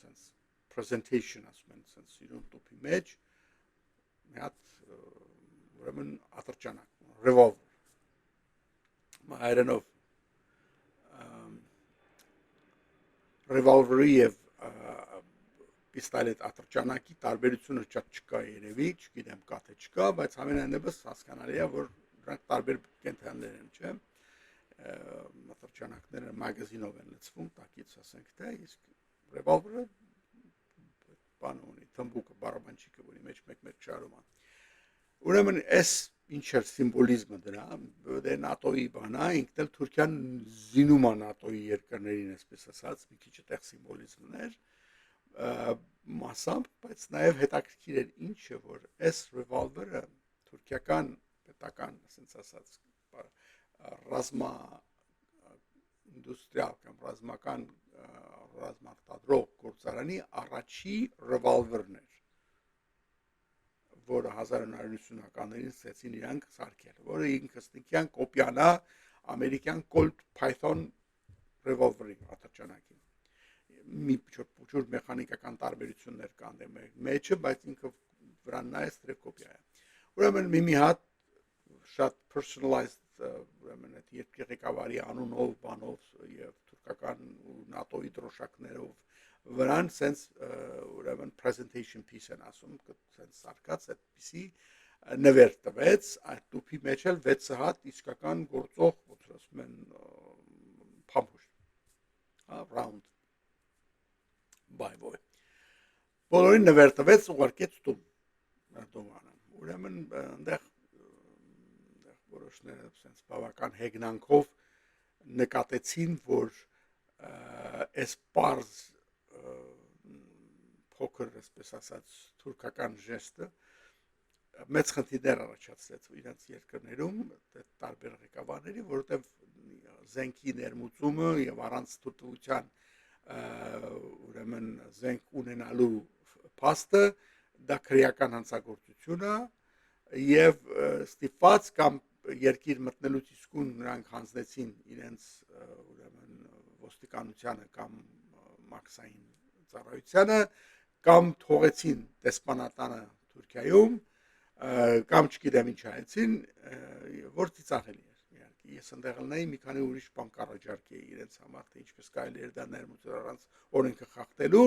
sense presentation ասում են, sense իրոք տոպի մեջ Միատ ուրեմն ատրճանակ revolver հայերենով revolver-ի եւ պիստոլետ ատրճանակի տարբերությունը շատ չկա երևի, չգիտեմ կա թե չկա, բայց ամենայնիվս հասկանալի է որ դրանք տարբեր կենտրոններ են, չէ՞։ Ատրճանակները մագազինով են լցվում, տակից ասենք թե, իսկ revolver-ը բան ունի, թմբուկը, բարաբանչիկը, որի մեջ մեկ-մեկ շարում է։ Ուրեմն այս ինչ է սիմվոլիզմը դրա, դե ՆԱՏՕ-ի բան է, ինքն էլ Թուրքիան զինում է ՆԱՏՕ-ի երկրներին, այսպես ասած, մի քիչ այդտեղ սիմվոլիզմներ, մասամբ, բայց նաև հետաքրքիր էր ինչը, որ այս revolver-ը թուրքիական պետական, ասենց ասած, ռազմա ինդուստրիալ կամ ռազմական ռազմարտադրող գործարանի առաջի ռևոլվերն էր, որը 1990-ականներին սկսեցին իրանք սարքել, որը ինքնստինքյան կոպիան է ամերիկյան Colt Python ռևոլվերի ատրճանակին։ Մի փոքր մեխանիկական տարբերություններ կան մեջը, բայց ինքը վրան նայես դրա կոպիա է։ Ուրեմն մի հատ շատ personalized ուրեմն այդ երկրի ղեկավարի անունով, բանով եւ թուրքական ու նատոյի դրոշակներով վրան sense ուրեմն presentation piece են ասում, sense սարկած այդպիսի նվեր տվեց, այդ տուփի մեջ էլ 6 հատ իսկական գործող, ոնց ասում են, փամփուշտ, round բայվոյ։ Բոլորին նվեր տվեց, ուղարկեց տուն Էրդողանը։ Ուրեմն այնտեղ որոշները sense բավական հեգնանքով նկատեցին, որ այս պարզ փոքր, այսպես ասած, թուրքական ժեստը մեծ խնդիրներ առաջացրեց իրենց երկրներում տարբեր ղեկավարների, որովհետև զենքի ներմուծումը եւ առանց թույլտվության ուրեմն զենք ունենալու փաստը դա քրեական հանցագործություն է եւ ստիպված կամ երկիր մտնելուց իսկույն նրանք հանձնեցին իրենց ուրեմն ոստիկանությանը կամ մաքսային ծառայությանը կամ թողեցին դեսպանատանը Թուրքիայում կամ չգիտեմ ինչ այցին, որ ծիծաղելի էր իհարկե։ Ես ընդեղ լնեի մի քանի ուրիշ բան կառաջարկեի իրենց համար, թե ինչպես կարելի էր դա ներմուծել առանց օրենքը խախտելու։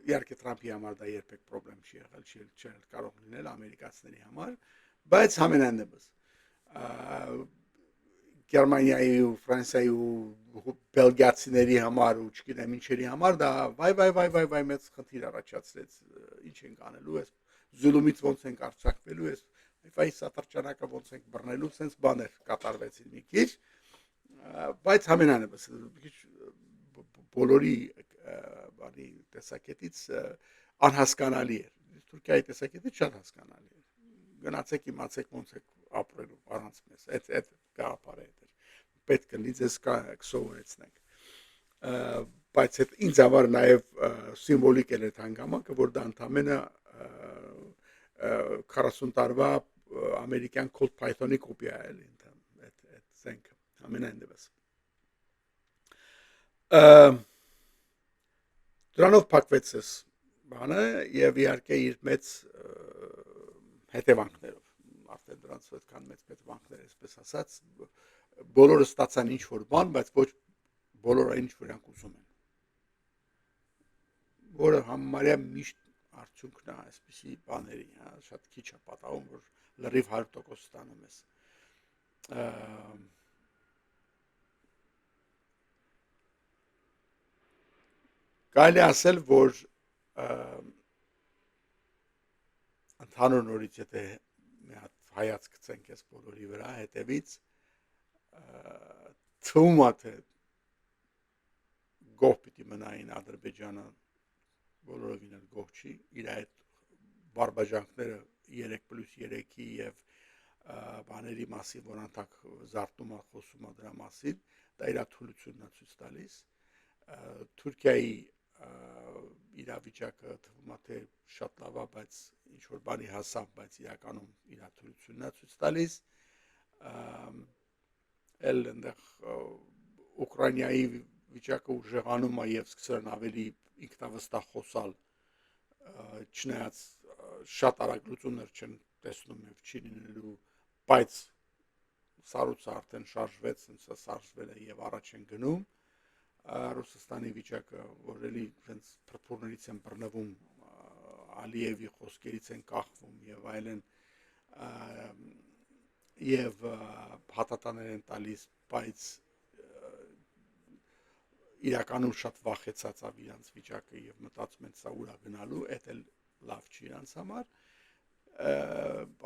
Իհարկե Թրամփի համար դա երբեք պրոբլեմ չի եղել, չի կարող լինել ամերիկացիների համար, բայց ամենայնիվս Գերմանիայի ու Ֆրանսիայի ու բելգիացիների համար ու չգիտեմ ինչերի համար դա վայ մեծ խնդիր առաջացրեց, ինչ ենք անելու, այս զուլումից ոնց ենք արձակվելու, այս այս ատրճանակը ոնց ենք բռնելու, sense բաներ կատարվեցին մի քիչ, բայց ամենայնիվս բոլորի բանի տեսակետից անհասկանալի էր։ Թուրքիայի տեսակետից շատ հասկանալի էր։ Գնացեք իմացեք ոնց եք ապրելու առանց մեզ։ Այդ գաղափարը էր։ Պետք է լիզես կսովորեցնենք։ Բայց այդ ինձ համար նաև սիմվոլիկ էր այդ հանգամանքը, որ դա ընդամենը 40 տարվա ամերիկյան Colt Python-ի կոպիա է այդ զենքը ամենայնիվս։ Դրանով փակվեց այս բանը եւ իհարկե իր մեծ հետևանքներով արդեն դրանց այդքան մեծ հետևանքներ այսպես ասած բոլորը ստացան ինչ որ բան, բայց ոչ բոլորը ինչ որ նրանք ուզում են, որը համարյա միշտ արդյունքն է այսպիսի բաների, շատ քիչ է պատահում, որ լրիվ 100% ստանում ես։ Կարելի ասել, որ ընդհանուր նորից եթե մի հատ հայացք գցենք այս բոլորի վրա հետևից թվում է թե գոհ պիտի մնային Ադրբեջանը բոլորովին էլ գոհ չի իր այդ բարբաջանքները 3+3-ի եւ բաների մասին, որ անտակ զարտում է խոսում է դրա մասին, դա իր թուլությունն է ցույց տալիս Թուրքիայի իրավիճակը թվում է թե շատ լավ է, բայց ինչ որ բանի հասավ, բայց իրականում իր թույլությունն է ցույց տալիս էլ այնտեղ Ուկրաինայի վիճակը ուժեղանում է եւ սկսել են ավելի ինքնավստահ խոսալ չնայած շատ արագ լուծումներ չեն տեսնում եւ չի լինելու, բայց սառույցը արդեն շարժվեց, հենց սարժվել է եւ առաջ են գնում Ռուսաստանի վիճակը, որ էլի հենց փրփուրներից են բռնվում, Ալիևի խոսքերից են կախվում եւ այլն եւ հատատաներ են տալիս, բայց իրականում շատ վախեցած է իրանց վիճակը եւ մտածում են սա ուր է գնալու, այդ էլ լավ չի իրանց համար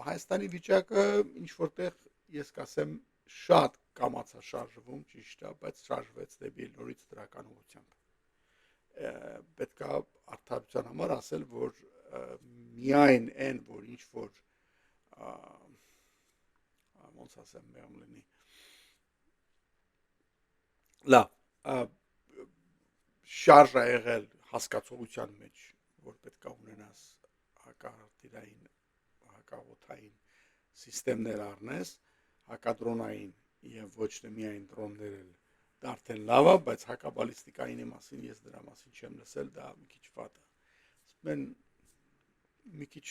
Հայաստանի վիճակը ինչ որտեղ ես կասեմ շատ կամացա շարժվում, ճիշտ է, բայց շարժվեց դեպի նորից դրական ուղղությամբ։ Պետք է արդարության համար ասել, որ միայն այն, որ ինչ որ ոնց ասեմ, մեղմ լինի։ Լավ, շարժ է եղել հասկացողության մեջ, որ պետք է ունենաս հակարտիրային, հակաօդային սիստեմներ առնես, հակադրոնային եւ ոչ թե միայն դրոններ դարձել լավ է, բայց հակաբալիստիկայինի մասին ես դրա մասին չեմ լսել, դա մի քիչ վատ է։ Ասում են մի քիչ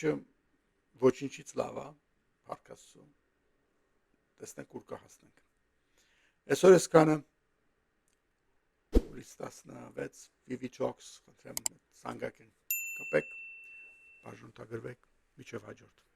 ոչինչից լավ է, հարկասու։ Տեսնենք ուր կհասնենք։ Այսօր էսքանը ուրիշ 16 VV Talks, խնդրեմ զանգակին կպեք, բաժանորդագրվեք, միջև հաջորդ